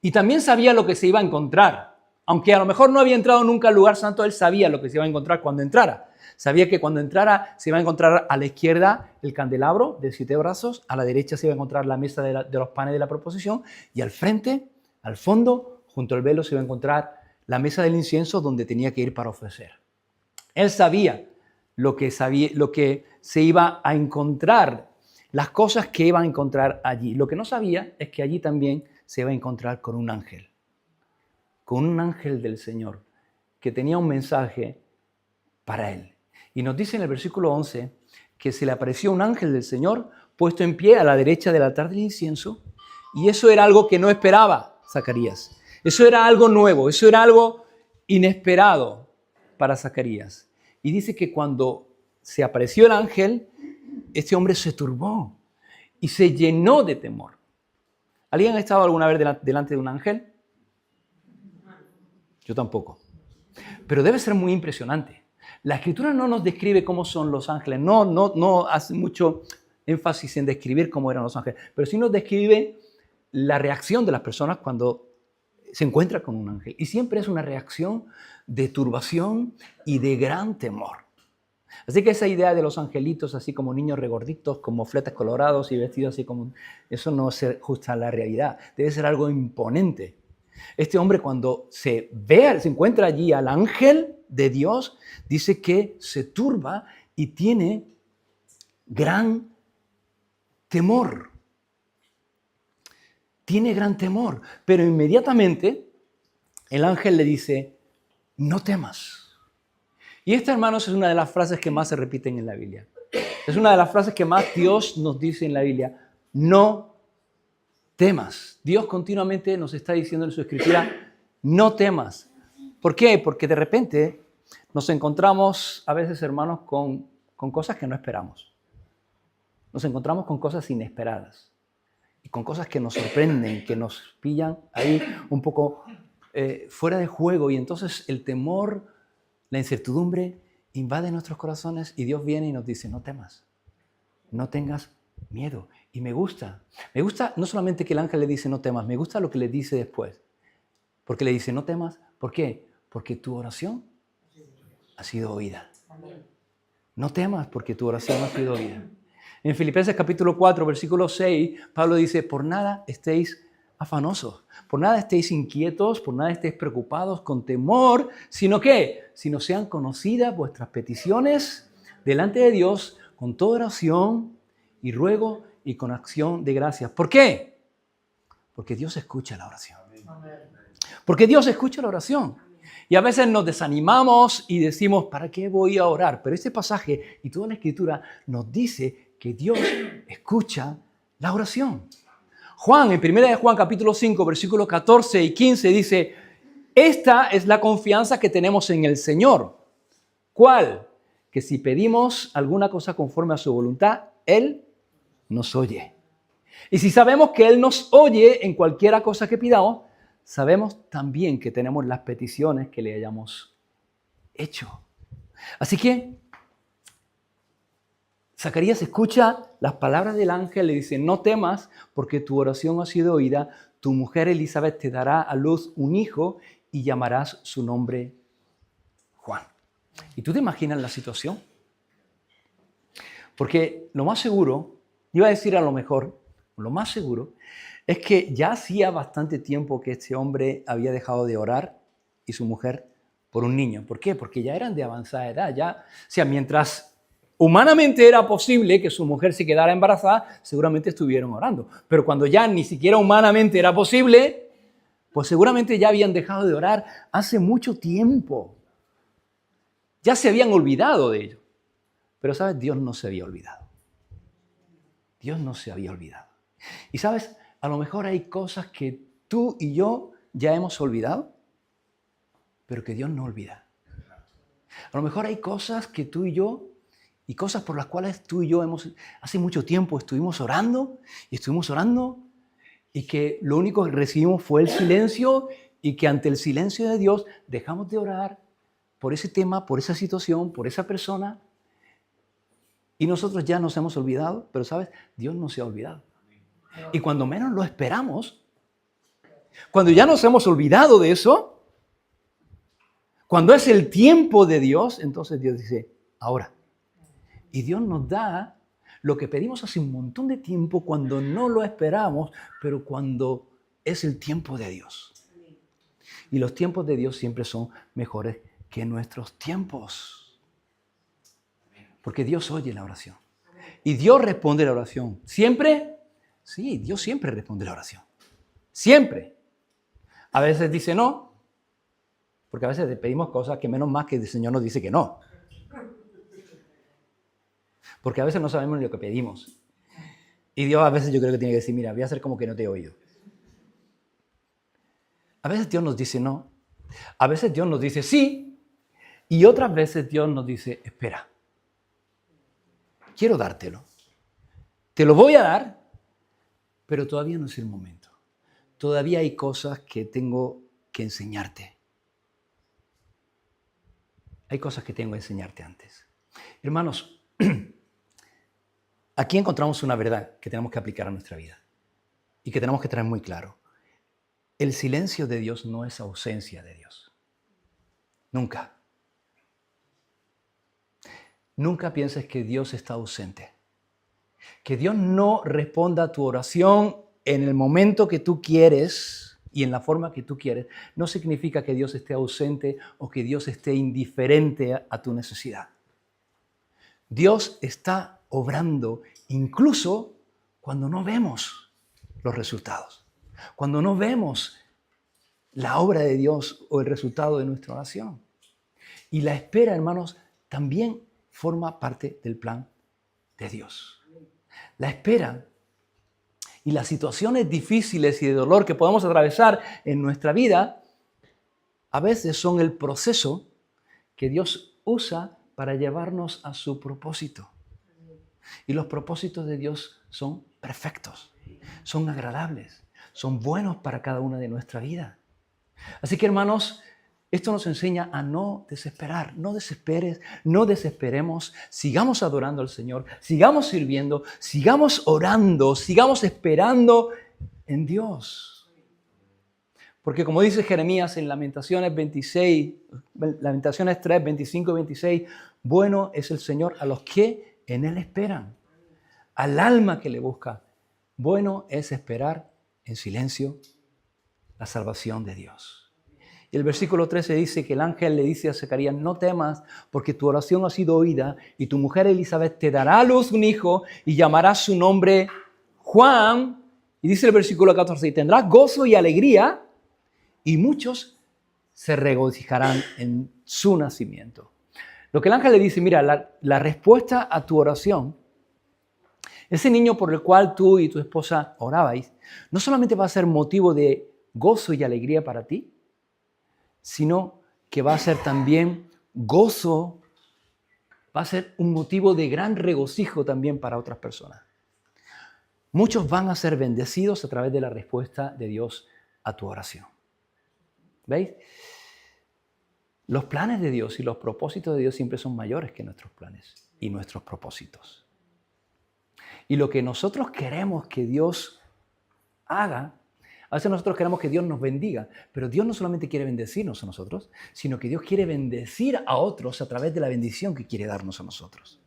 y también sabía lo que se iba a encontrar. Aunque a lo mejor no había entrado nunca al lugar santo, él sabía lo que se iba a encontrar cuando entrara. Sabía que cuando entrara se iba a encontrar a la izquierda el candelabro de 7 brazos, a la derecha se iba a encontrar la mesa de los panes de la proposición y al frente, al fondo, junto al velo, se iba a encontrar la mesa del incienso donde tenía que ir para ofrecer. Él sabía lo que se iba a encontrar. las cosas que iba a encontrar allí. Lo que no sabía es que allí también se iba a encontrar con un ángel del Señor, que tenía un mensaje para él. Y nos dice en el versículo 11 que se le apareció un ángel del Señor puesto en pie a la derecha del altar del incienso, y eso era algo que no esperaba Zacarías. Eso era algo nuevo, eso era algo inesperado para Zacarías. Y dice que cuando se apareció el ángel, este hombre se turbó y se llenó de temor. ¿Alguien ha estado alguna vez delante de un ángel? Yo tampoco. Pero debe ser muy impresionante. La Escritura no nos describe cómo son los ángeles, no hace mucho énfasis en describir cómo eran los ángeles, pero sí nos describe la reacción de las personas cuando se encuentran con un ángel. Y siempre es una reacción de turbación y de gran temor. Así que esa idea de los angelitos así como niños regorditos, como fletes colorados y vestidos así como... Eso no es justa la realidad. Debe ser algo imponente. Este hombre cuando se encuentra allí al ángel de Dios, dice que se turba y tiene gran temor. Tiene gran temor, pero inmediatamente el ángel le dice, no temas. Y esta, hermanos, es una de las frases que más se repiten en la Biblia. Es una de las frases que más Dios nos dice en la Biblia, no temas. Dios continuamente nos está diciendo en su Escritura, no temas. ¿Por qué? Porque de repente nos encontramos a veces, hermanos, con cosas que no esperamos. Nos encontramos con cosas inesperadas y con cosas que nos sorprenden, que nos pillan ahí un poco fuera de juego. Y entonces el temor, la incertidumbre invade nuestros corazones y Dios viene y nos dice, no temas, no tengas miedo. Y me gusta no solamente que el ángel le dice no temas, me gusta lo que le dice después. Porque le dice no temas, ¿por qué? Porque tu oración ha sido oída. No temas porque tu oración ha sido oída. En Filipenses capítulo 4, versículo 6, Pablo dice, por nada estéis afanosos, por nada estéis inquietos, por nada estéis preocupados con temor, sino que, sino sean conocidas vuestras peticiones delante de Dios con toda oración y ruego y con acción de gracias. ¿Por qué? Porque Dios escucha la oración. Porque Dios escucha la oración. Y a veces nos desanimamos y decimos, ¿para qué voy a orar? Pero este pasaje y toda la Escritura nos dice que Dios escucha la oración. Juan, en 1 Juan capítulo 5, versículos 14 y 15 dice, esta es la confianza que tenemos en el Señor. ¿Cuál? Que si pedimos alguna cosa conforme a su voluntad, Él nos oye. Y si sabemos que Él nos oye en cualquiera cosa que pidamos, sabemos también que tenemos las peticiones que le hayamos hecho. Así que Zacarías escucha las palabras del ángel, le dice, no temas porque tu oración ha sido oída, tu mujer Elizabeth te dará a luz un hijo y llamarás su nombre Juan. ¿Y tú te imaginas la situación? Porque lo más seguro, iba a decir a lo mejor, lo más seguro, es que ya hacía bastante tiempo que este hombre había dejado de orar y su mujer por un niño. ¿Por qué? Porque ya eran de avanzada edad. Ya, o sea, mientras humanamente era posible que su mujer se quedara embarazada, seguramente estuvieron orando. Pero cuando ya ni siquiera humanamente era posible, pues seguramente ya habían dejado de orar hace mucho tiempo. Ya se habían olvidado de ello. Pero, ¿sabes? Dios no se había olvidado. Dios no se había olvidado. Y, ¿sabes? A lo mejor hay cosas que tú y yo ya hemos olvidado, pero que Dios no olvida. A lo mejor hay cosas que tú y yo, y cosas por las cuales tú y yo hace mucho tiempo estuvimos orando, y que lo único que recibimos fue el silencio, y que ante el silencio de Dios dejamos de orar por ese tema, por esa situación, por esa persona, y nosotros ya nos hemos olvidado, pero ¿sabes? Dios no se ha olvidado. Y cuando menos lo esperamos, cuando ya nos hemos olvidado de eso, cuando es el tiempo de Dios, entonces Dios dice, ahora. Y Dios nos da lo que pedimos hace un montón de tiempo cuando no lo esperamos, pero cuando es el tiempo de Dios. Y los tiempos de Dios siempre son mejores que nuestros tiempos. Porque Dios oye la oración. Y Dios responde la oración. ¿Siempre? Sí, Dios siempre responde la oración. Siempre. A veces dice no, porque a veces le pedimos cosas que menos más que el Señor nos dice que no. Porque a veces no sabemos ni lo que pedimos. Y Dios a veces yo creo que tiene que decir, mira, voy a hacer como que no te he oído. A veces Dios nos dice no. A veces Dios nos dice sí. Y otras veces Dios nos dice, espera. Quiero dártelo. Te lo voy a dar, pero todavía no es el momento. Todavía hay cosas que tengo que enseñarte. Hay cosas que tengo que enseñarte antes. Hermanos, aquí encontramos una verdad que tenemos que aplicar a nuestra vida y que tenemos que tener muy claro. El silencio de Dios no es ausencia de Dios. Nunca. Nunca pienses que Dios está ausente. Que Dios no responda a tu oración en el momento que tú quieres y en la forma que tú quieres, no significa que Dios esté ausente o que Dios esté indiferente a tu necesidad. Dios está obrando incluso cuando no vemos los resultados, cuando no vemos la obra de Dios o el resultado de nuestra oración. Y la espera, hermanos, también forma parte del plan de Dios. La espera y las situaciones difíciles y de dolor que podemos atravesar en nuestra vida a veces son el proceso que Dios usa para llevarnos a su propósito. Y los propósitos de Dios son perfectos, son agradables, son buenos para cada una de nuestra vida. Así que, hermanos, esto nos enseña a no desesperar. No desesperes, no desesperemos. Sigamos adorando al Señor, sigamos sirviendo, sigamos orando, sigamos esperando en Dios. Porque como dice Jeremías en Lamentaciones 3, 25 y 26, bueno es el Señor a los que en Él esperan, al alma que le busca. Bueno es esperar en silencio la salvación de Dios. Y el versículo 13 dice que el ángel le dice a Zacarías, no temas, porque tu oración ha sido oída, y tu mujer Elizabeth te dará a luz un hijo, y llamarás su nombre Juan. Y dice el versículo 14, y tendrás gozo y alegría, y muchos se regocijarán en su nacimiento. Lo que el ángel le dice, mira, la respuesta a tu oración, ese niño por el cual tú y tu esposa orabais, no solamente va a ser motivo de gozo y alegría para ti, sino que va a ser también gozo, va a ser un motivo de gran regocijo también para otras personas. Muchos van a ser bendecidos a través de la respuesta de Dios a tu oración. ¿Veis? Los planes de Dios y los propósitos de Dios siempre son mayores que nuestros planes y nuestros propósitos. Y lo que nosotros queremos que Dios haga, a veces nosotros queremos que Dios nos bendiga, pero Dios no solamente quiere bendecirnos a nosotros, sino que Dios quiere bendecir a otros a través de la bendición que quiere darnos a nosotros.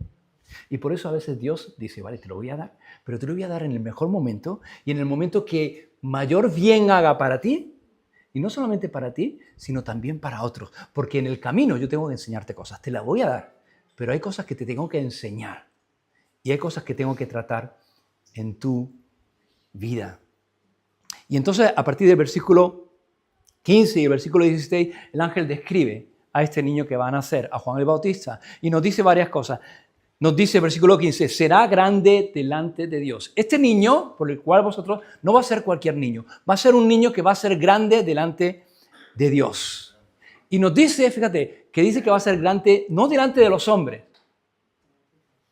Y por eso a veces Dios dice, vale, te lo voy a dar, pero te lo voy a dar en el mejor momento y en el momento que mayor bien haga para ti, y no solamente para ti, sino también para otros. Porque en el camino yo tengo que enseñarte cosas, te las voy a dar, pero hay cosas que te tengo que enseñar y hay cosas que tengo que tratar en tu vida. Y entonces, a partir del versículo 15 y el versículo 16, el ángel describe a este niño que va a nacer, a Juan el Bautista, y nos dice varias cosas. Nos dice el versículo 15, será grande delante de Dios. Este niño, por el cual vosotros, no va a ser cualquier niño, va a ser un niño que va a ser grande delante de Dios. Y nos dice, fíjate, que dice que va a ser grande, no delante de los hombres,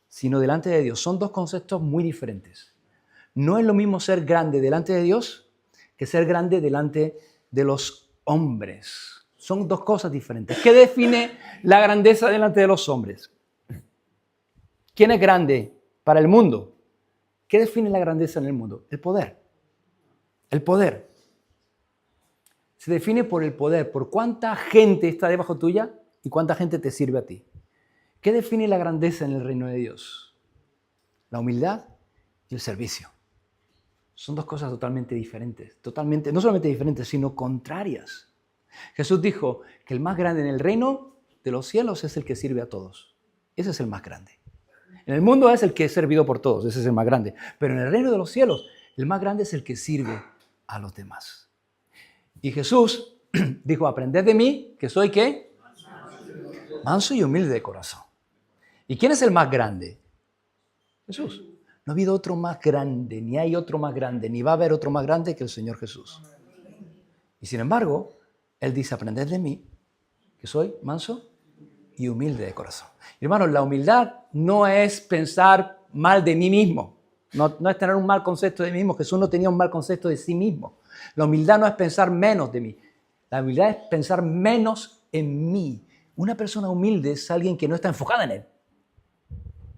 sino delante de Dios. Son dos conceptos muy diferentes. No es lo mismo ser grande delante de Dios que ser grande delante de los hombres. Son dos cosas diferentes. ¿Qué define la grandeza delante de los hombres? ¿Quién es grande para el mundo? ¿Qué define la grandeza en el mundo? El poder. El poder. Se define por el poder, por cuánta gente está debajo tuya y cuánta gente te sirve a ti. ¿Qué define la grandeza en el reino de Dios? La humildad y el servicio. Son dos cosas totalmente diferentes, no solamente diferentes, sino contrarias. Jesús dijo que el más grande en el reino de los cielos es el que sirve a todos. Ese es el más grande. En el mundo es el que es servido por todos, ese es el más grande. Pero en el reino de los cielos, el más grande es el que sirve a los demás. Y Jesús dijo, aprended de mí, que soy ¿qué? Manso y humilde de corazón. ¿Y quién es el más grande? Jesús. No ha habido otro más grande, ni hay otro más grande, ni va a haber otro más grande que el Señor Jesús. Y sin embargo, Él dice, aprended de mí, que soy manso y humilde de corazón. Y hermanos, la humildad no es pensar mal de mí mismo. No es tener un mal concepto de mí mismo. Jesús no tenía un mal concepto de sí mismo. La humildad no es pensar menos de mí. La humildad es pensar menos en mí. Una persona humilde es alguien que no está enfocada en Él.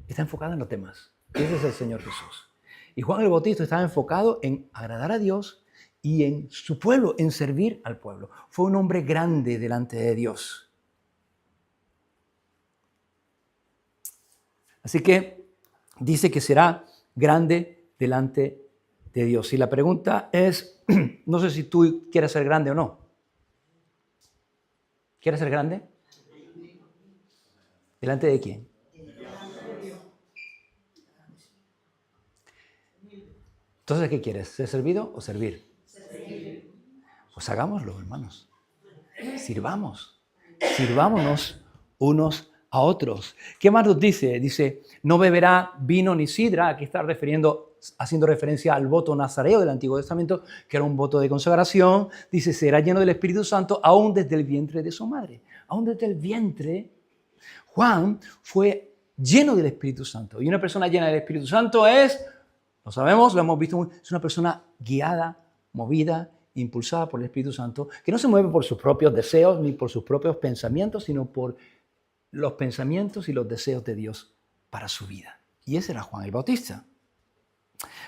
Está enfocada en los demás. Ese es el Señor Jesús. Y Juan el Bautista estaba enfocado en agradar a Dios y en su pueblo, en servir al pueblo. Fue un hombre grande delante de Dios. Así que dice que será grande delante de Dios. Y la pregunta es, no sé si tú quieres ser grande o no. ¿Quieres ser grande? ¿Delante de quién? Entonces, ¿qué quieres? ¿Ser servido o servir? Servir. Pues hagámoslo, hermanos. Sirvamos. Sirvámonos unos a otros. ¿Qué más nos dice? Dice, no beberá vino ni sidra. Aquí está haciendo referencia al voto nazareo del Antiguo Testamento, que era un voto de consagración. Dice, será lleno del Espíritu Santo aún desde el vientre de su madre. Aún desde el vientre, Juan fue lleno del Espíritu Santo. Y una persona llena del Espíritu Santo es, lo sabemos, lo hemos visto, es una persona guiada, movida, impulsada por el Espíritu Santo, que no se mueve por sus propios deseos ni por sus propios pensamientos, sino por los pensamientos y los deseos de Dios para su vida. Y ese era Juan el Bautista.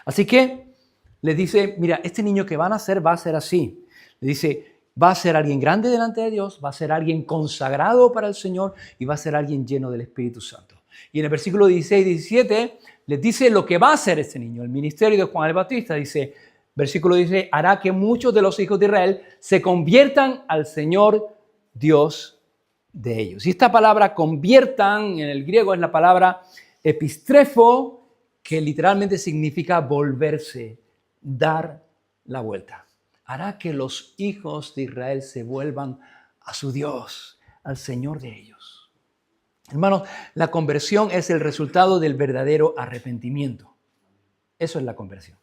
Así que le dice, mira, este niño que va a nacer va a ser así. Le dice, va a ser alguien grande delante de Dios, va a ser alguien consagrado para el Señor y va a ser alguien lleno del Espíritu Santo. Y en el versículo 16 y 17 les dice lo que va a hacer este niño. El ministerio de Juan el Bautista dice, versículo 16, hará que muchos de los hijos de Israel se conviertan al Señor Dios de ellos. Y esta palabra conviertan en el griego es la palabra epistrefo, que literalmente significa volverse, dar la vuelta. Hará que los hijos de Israel se vuelvan a su Dios, al Señor de ellos. Hermanos, la conversión es el resultado del verdadero arrepentimiento. Eso es la conversión.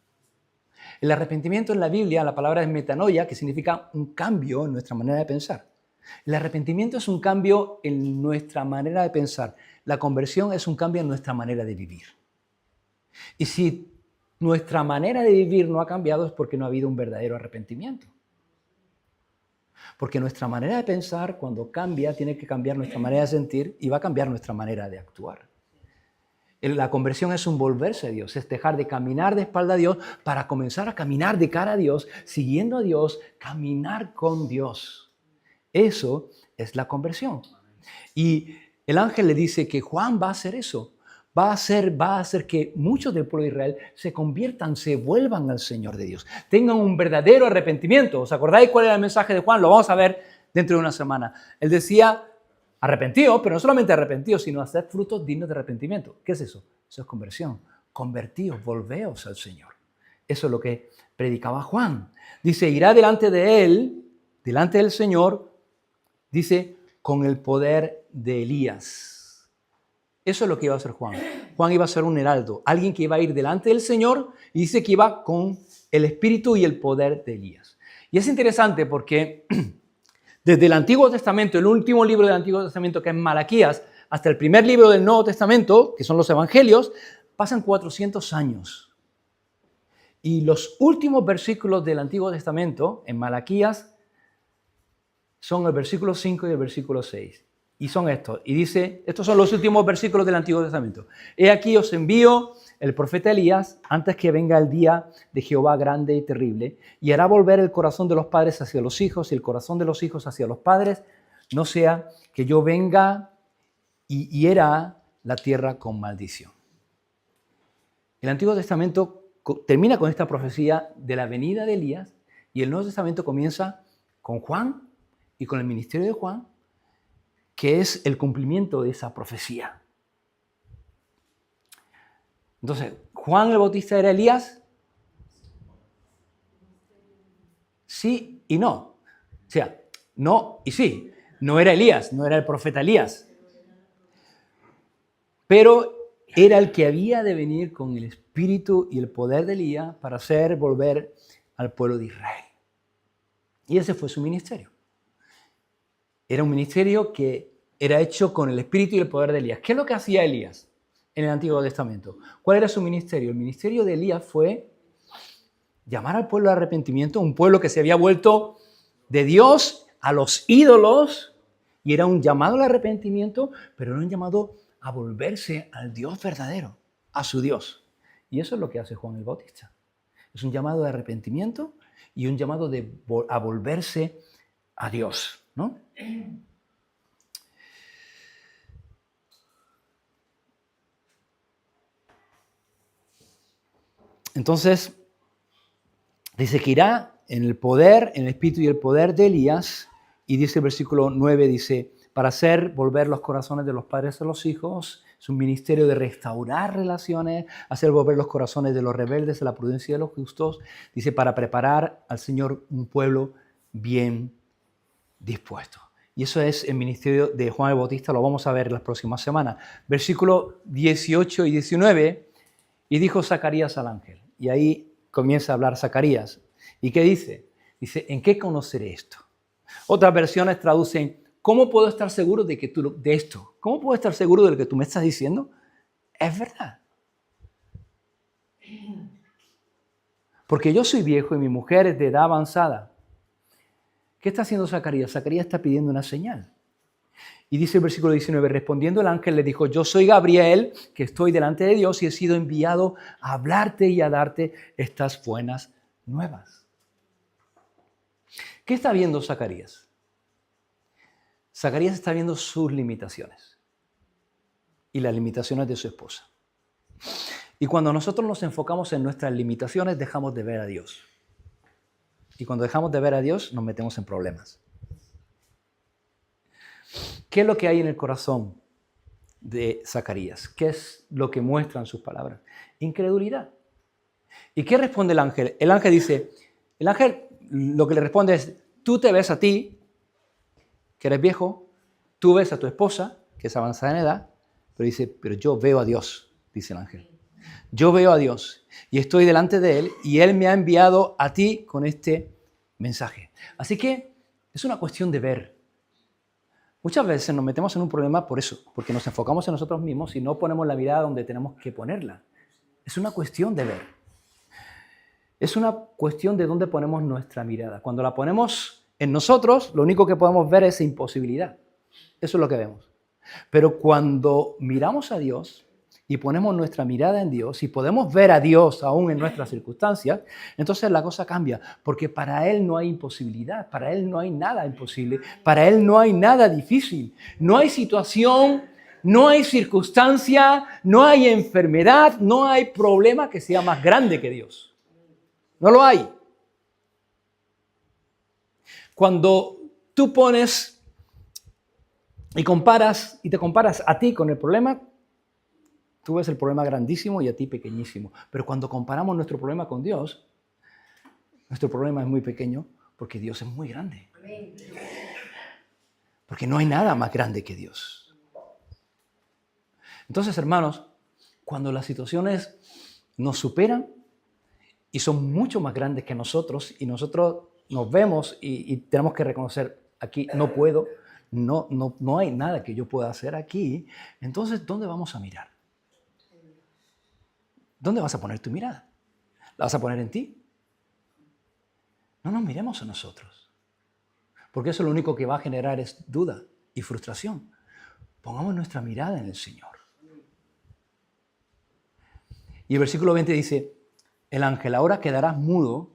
El arrepentimiento en la Biblia, la palabra es metanoia, que significa un cambio en nuestra manera de pensar. El arrepentimiento es un cambio en nuestra manera de pensar. La conversión es un cambio en nuestra manera de vivir. Y si nuestra manera de vivir no ha cambiado es porque no ha habido un verdadero arrepentimiento. Porque nuestra manera de pensar, cuando cambia, tiene que cambiar nuestra manera de sentir y va a cambiar nuestra manera de actuar. La conversión es un volverse a Dios, es dejar de caminar de espalda a Dios para comenzar a caminar de cara a Dios, siguiendo a Dios, caminar con Dios. Eso es la conversión. Y el ángel le dice que Juan va a hacer eso. Va a hacer que muchos del pueblo de Israel se conviertan, se vuelvan al Señor de Dios. Tengan un verdadero arrepentimiento. ¿Os acordáis cuál era el mensaje de Juan? Lo vamos a ver dentro de una semana. Él decía, arrepentidos, pero no solamente arrepentidos, sino hacer frutos dignos de arrepentimiento. ¿Qué es eso? Eso es conversión. Convertíos, volveos al Señor. Eso es lo que predicaba Juan. Dice, irá delante de él, delante del Señor, dice, con el poder de Elías. Eso es lo que iba a hacer Juan. Juan iba a ser un heraldo, alguien que iba a ir delante del Señor y dice que iba con el espíritu y el poder de Elías. Y es interesante porque desde el Antiguo Testamento, el último libro del Antiguo Testamento, que es Malaquías, hasta el primer libro del Nuevo Testamento, que son los Evangelios, pasan 400 años. Y los últimos versículos del Antiguo Testamento, en Malaquías, son el versículo 5 y el versículo 6. Y son estos. Y dice, estos son los últimos versículos del Antiguo Testamento. He aquí os envío el profeta Elías antes que venga el día de Jehová grande y terrible, y hará volver el corazón de los padres hacia los hijos y el corazón de los hijos hacia los padres, no sea que yo venga y hiera la tierra con maldición. El Antiguo Testamento termina con esta profecía de la venida de Elías y el Nuevo Testamento comienza con Juan y con el ministerio de Juan, que es el cumplimiento de esa profecía. Entonces, ¿Juan el Bautista era Elías? Sí y no. O sea, no y sí. No era Elías, no era el profeta Elías. Pero era el que había de venir con el espíritu y el poder de Elías para hacer volver al pueblo de Israel. Y ese fue su ministerio. Era un ministerio que era hecho con el espíritu y el poder de Elías. ¿Qué es lo que hacía Elías en el Antiguo Testamento? ¿Cuál era su ministerio? El ministerio de Elías fue llamar al pueblo al arrepentimiento, un pueblo que se había vuelto de Dios a los ídolos, y era un llamado al arrepentimiento, pero era un llamado a volverse al Dios verdadero, a su Dios. Y eso es lo que hace Juan el Bautista. Es un llamado de arrepentimiento y un llamado a volverse a Dios, ¿no? Entonces, dice que irá en el poder, en el espíritu y el poder de Elías, y dice el versículo 9, dice, para hacer volver los corazones de los padres a los hijos, es un ministerio de restaurar relaciones, hacer volver los corazones de los rebeldes a la prudencia de los justos, dice, para preparar al Señor un pueblo bien dispuesto. Y eso es el ministerio de Juan el Bautista, lo vamos a ver las próximas semanas. Versículo 18 y 19, y dijo Zacarías al ángel, y ahí comienza a hablar Zacarías. ¿Y qué dice? Dice, ¿en qué conoceré esto? Otras versiones traducen, ¿cómo puedo estar seguro de esto? ¿Cómo puedo estar seguro de lo que tú me estás diciendo? Es verdad. Porque yo soy viejo y mi mujer es de edad avanzada. ¿Qué está haciendo Zacarías? Zacarías está pidiendo una señal. Y dice el versículo 19, respondiendo el ángel le dijo, yo soy Gabriel, que estoy delante de Dios y he sido enviado a hablarte y a darte estas buenas nuevas. ¿Qué está viendo Zacarías? Zacarías está viendo sus limitaciones y las limitaciones de su esposa. Y cuando nosotros nos enfocamos en nuestras limitaciones, dejamos de ver a Dios. Y cuando dejamos de ver a Dios, nos metemos en problemas. ¿Qué es lo que hay en el corazón de Zacarías? ¿Qué es lo que muestran sus palabras? Incredulidad. ¿Y qué responde el ángel? El ángel lo que le responde es, tú te ves a ti, que eres viejo, tú ves a tu esposa, que es avanzada en edad, pero dice, pero yo veo a Dios, dice el ángel. Yo veo a Dios y estoy delante de Él y Él me ha enviado a ti con este mensaje. Así que es una cuestión de ver. Muchas veces nos metemos en un problema por eso, porque nos enfocamos en nosotros mismos y no ponemos la mirada donde tenemos que ponerla. Es una cuestión de ver. Es una cuestión de dónde ponemos nuestra mirada. Cuando la ponemos en nosotros, lo único que podemos ver es imposibilidad. Eso es lo que vemos. Pero cuando miramos a Dios y ponemos nuestra mirada en Dios y podemos ver a Dios aún en nuestras circunstancias, entonces la cosa cambia, porque para Él no hay imposibilidad, para Él no hay nada imposible, para Él no hay nada difícil, no hay situación, no hay circunstancia, no hay enfermedad, no hay problema que sea más grande que Dios. No lo hay. Cuando tú pones y te comparas a ti con el problema, tú ves el problema grandísimo y a ti pequeñísimo. Pero cuando comparamos nuestro problema con Dios, nuestro problema es muy pequeño porque Dios es muy grande. Porque no hay nada más grande que Dios. Entonces, hermanos, cuando las situaciones nos superan y son mucho más grandes que nosotros y nosotros nos vemos y tenemos que reconocer, aquí no puedo, no hay nada que yo pueda hacer aquí, entonces, ¿dónde vamos a mirar? ¿Dónde vas a poner tu mirada? ¿La vas a poner en ti? No nos miremos a nosotros, porque eso lo único que va a generar es duda y frustración. Pongamos nuestra mirada en el Señor. Y el versículo 20 dice, el ángel, ahora quedarás mudo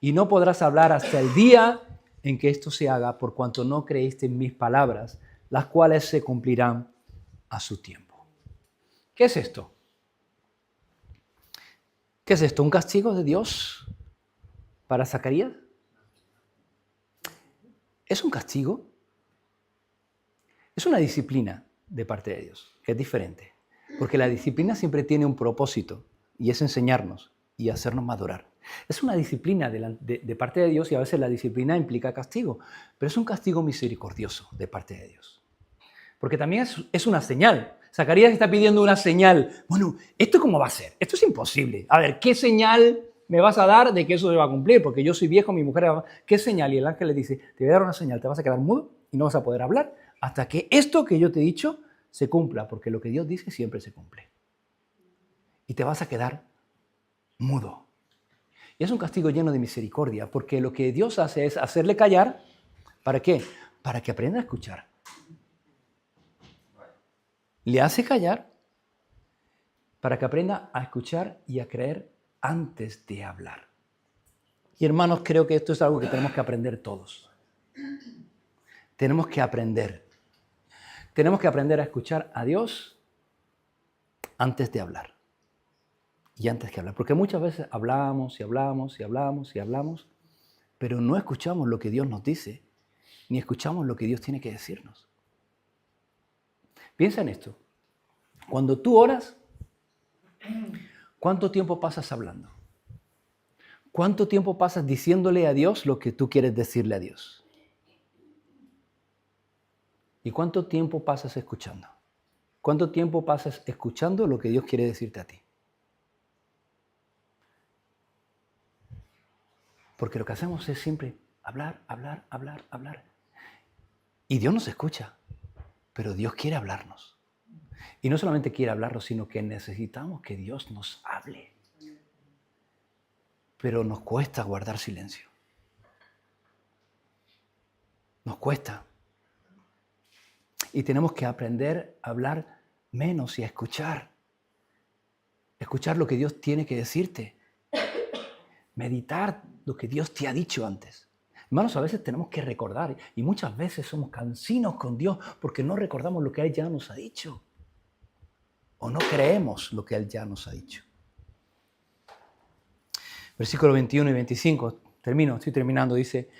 y no podrás hablar hasta el día en que esto se haga, por cuanto no creíste en mis palabras, las cuales se cumplirán a su tiempo. ¿Qué es esto? ¿Qué es esto? ¿Un castigo de Dios para Zacarías? ¿Es un castigo? Es una disciplina de parte de Dios, que es diferente. Porque la disciplina siempre tiene un propósito y es enseñarnos y hacernos madurar. Es una disciplina de parte de Dios y a veces la disciplina implica castigo, pero es un castigo misericordioso de parte de Dios. Porque también es una señal. Zacarías está pidiendo una señal. Bueno, ¿esto cómo va a ser? Esto es imposible. A ver, ¿qué señal me vas a dar de que eso se va a cumplir? Porque yo soy viejo, mi mujer... ¿Qué señal? Y el ángel le dice, te voy a dar una señal, te vas a quedar mudo y no vas a poder hablar hasta que esto que yo te he dicho se cumpla, porque lo que Dios dice siempre se cumple. Y te vas a quedar mudo. Y es un castigo lleno de misericordia, porque lo que Dios hace es hacerle callar. ¿Para qué? Para que aprenda a escuchar. Le hace callar para que aprenda a escuchar y a creer antes de hablar. Y hermanos, creo que esto es algo que tenemos que aprender todos. Tenemos que aprender. Tenemos que aprender a escuchar a Dios antes de hablar. Y antes que hablar. Porque muchas veces hablamos y hablamos y hablamos y hablamos, pero no escuchamos lo que Dios nos dice, ni escuchamos lo que Dios tiene que decirnos. Piensa en esto. Cuando tú oras, ¿cuánto tiempo pasas hablando? ¿Cuánto tiempo pasas diciéndole a Dios lo que tú quieres decirle a Dios? ¿Y cuánto tiempo pasas escuchando? ¿Cuánto tiempo pasas escuchando lo que Dios quiere decirte a ti? Porque lo que hacemos es siempre hablar, hablar, hablar, hablar. Y Dios nos escucha, pero Dios quiere hablarnos. Y no solamente quiere hablarnos, sino que necesitamos que Dios nos hable. Pero nos cuesta guardar silencio. Nos cuesta. Y tenemos que aprender a hablar menos y a escuchar. Escuchar lo que Dios tiene que decirte. Meditar lo que Dios te ha dicho antes. Hermanos, a veces tenemos que recordar y muchas veces somos cansinos con Dios porque no recordamos lo que Él ya nos ha dicho. O no creemos lo que Él ya nos ha dicho. Versículos 21 y 25, estoy terminando, dice,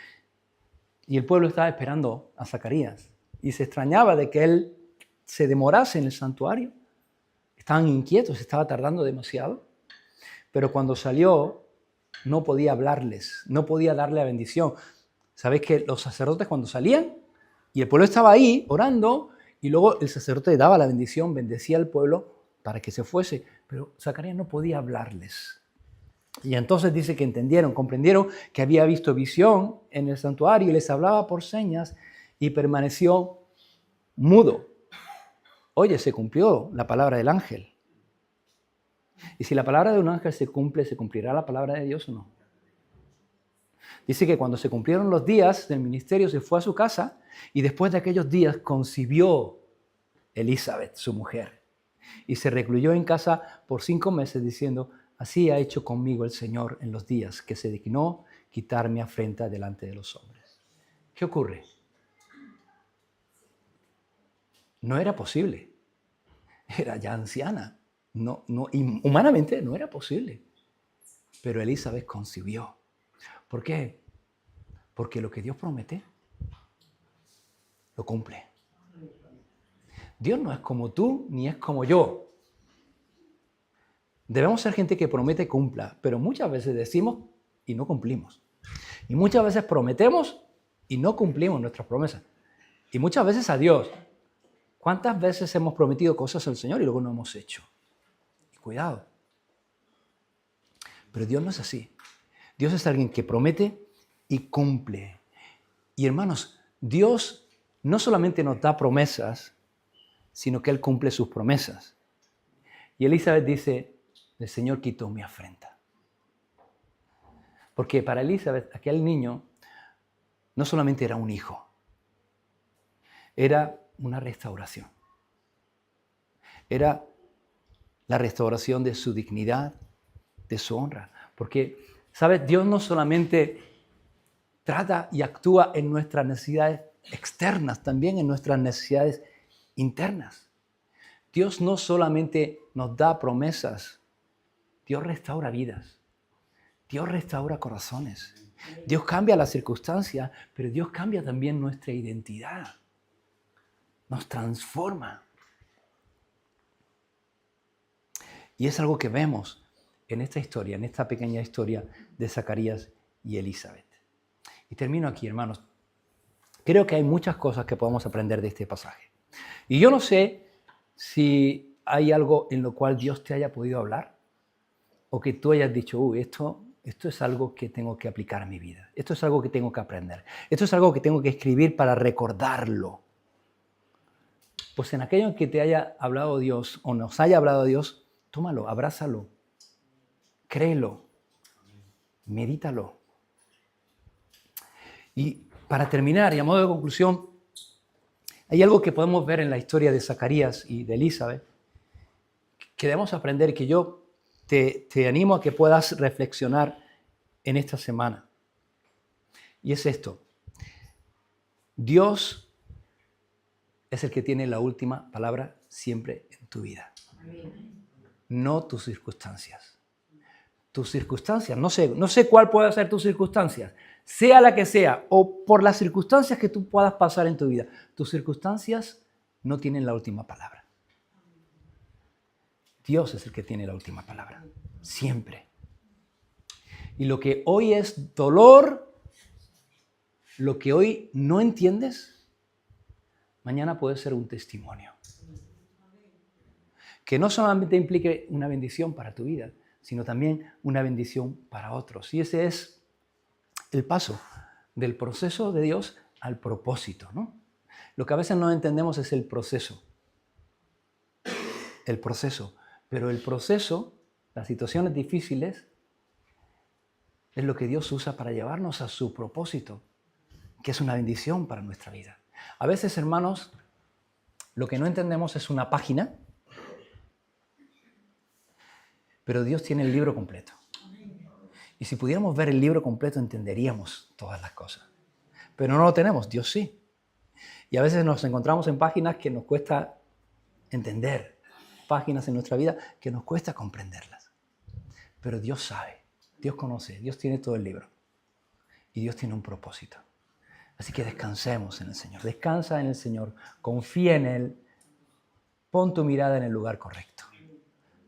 y el pueblo estaba esperando a Zacarías y se extrañaba de que él se demorase en el santuario. Estaban inquietos, estaba tardando demasiado. Pero cuando salió, no podía hablarles, no podía darle la bendición. ¿Sabéis que los sacerdotes cuando salían y el pueblo estaba ahí orando y luego el sacerdote daba la bendición, bendecía al pueblo para que se fuese, pero Zacarías no podía hablarles. Y entonces dice que comprendieron que había visto visión en el santuario y les hablaba por señas y permaneció mudo. Oye, se cumplió la palabra del ángel. Y si la palabra de un ángel se cumple, ¿se cumplirá la palabra de Dios o no? Dice que cuando se cumplieron los días del ministerio se fue a su casa y después de aquellos días concibió Elizabeth, su mujer, y se recluyó en casa por 5 meses diciendo, así ha hecho conmigo el Señor en los días que se dignó quitar mi afrenta delante de los hombres. ¿Qué ocurre? No era posible. Era ya anciana. Humanamente no era posible. Pero Elizabeth concibió. ¿Por qué? Porque lo que Dios promete, lo cumple. Dios no es como tú ni es como yo. Debemos ser gente que promete y cumpla, pero muchas veces decimos y no cumplimos. Y muchas veces prometemos y no cumplimos nuestras promesas. Y muchas veces a Dios. ¿Cuántas veces hemos prometido cosas al Señor y luego no hemos hecho? Cuidado. Pero Dios no es así. Dios es alguien que promete y cumple. Y hermanos, Dios no solamente nos da promesas, sino que Él cumple sus promesas. Y Elizabeth dice, el Señor quitó mi afrenta. Porque para Elizabeth, aquel niño no solamente era un hijo, era una restauración. Era la restauración de su dignidad, de su honra. Porque, ¿sabes? Dios no solamente trata y actúa en nuestras necesidades externas, también en nuestras necesidades internas. Dios no solamente nos da promesas, Dios restaura vidas. Dios restaura corazones. Dios cambia las circunstancias, pero Dios cambia también nuestra identidad. Nos transforma. Y es algo que vemos en esta historia, en esta pequeña historia de Zacarías y Elizabeth. Y termino aquí, hermanos. Creo que hay muchas cosas que podemos aprender de este pasaje. Y yo no sé si hay algo en lo cual Dios te haya podido hablar o que tú hayas dicho, esto es algo que tengo que aplicar a mi vida. Esto es algo que tengo que aprender. Esto es algo que tengo que escribir para recordarlo. Pues en aquello en que te haya hablado Dios o nos haya hablado Dios, tómalo, abrázalo, créelo, medítalo. Y para terminar, y a modo de conclusión, hay algo que podemos ver en la historia de Zacarías y de Elizabeth que debemos aprender y que yo te animo a que puedas reflexionar en esta semana. Y es esto. Dios es el que tiene la última palabra siempre en tu vida. No tus circunstancias. Tus circunstancias, no sé cuál puede ser tus circunstancias, sea la que sea, o por las circunstancias que tú puedas pasar en tu vida, tus circunstancias no tienen la última palabra. Dios es el que tiene la última palabra, siempre. Y lo que hoy es dolor, lo que hoy no entiendes, mañana puede ser un testimonio. Que no solamente implique una bendición para tu vida, sino también una bendición para otros. Y ese es el paso del proceso de Dios al propósito, ¿no? Lo que a veces no entendemos es el proceso. El proceso. Pero el proceso, las situaciones difíciles, es lo que Dios usa para llevarnos a su propósito, que es una bendición para nuestra vida. A veces, hermanos, lo que no entendemos es una página, pero Dios tiene el libro completo. Y si pudiéramos ver el libro completo, entenderíamos todas las cosas. Pero no lo tenemos, Dios sí. Y a veces nos encontramos en páginas que nos cuesta entender, páginas en nuestra vida que nos cuesta comprenderlas. Pero Dios sabe, Dios conoce, Dios tiene todo el libro. Y Dios tiene un propósito. Así que descansemos en el Señor. Descansa en el Señor, confía en Él, pon tu mirada en el lugar correcto.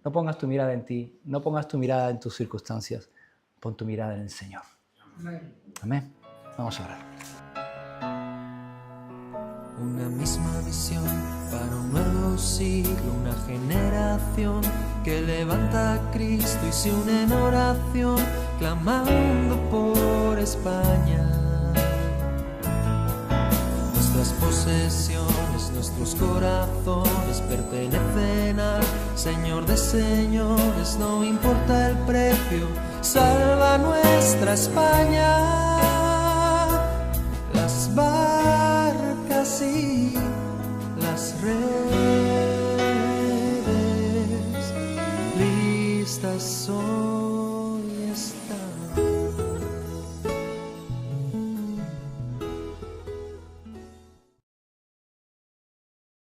No pongas tu mirada en ti, no pongas tu mirada en tus circunstancias, pon tu mirada en el Señor. Amén. Vamos a orar. Una misma visión para un nuevo siglo, una generación que levanta a Cristo y se une en oración, clamando por España. Nuestras posesiones, nuestros corazones pertenecen al Señor de señores, no importa el precio, salva nuestra España. Las barcas y las redes listas son.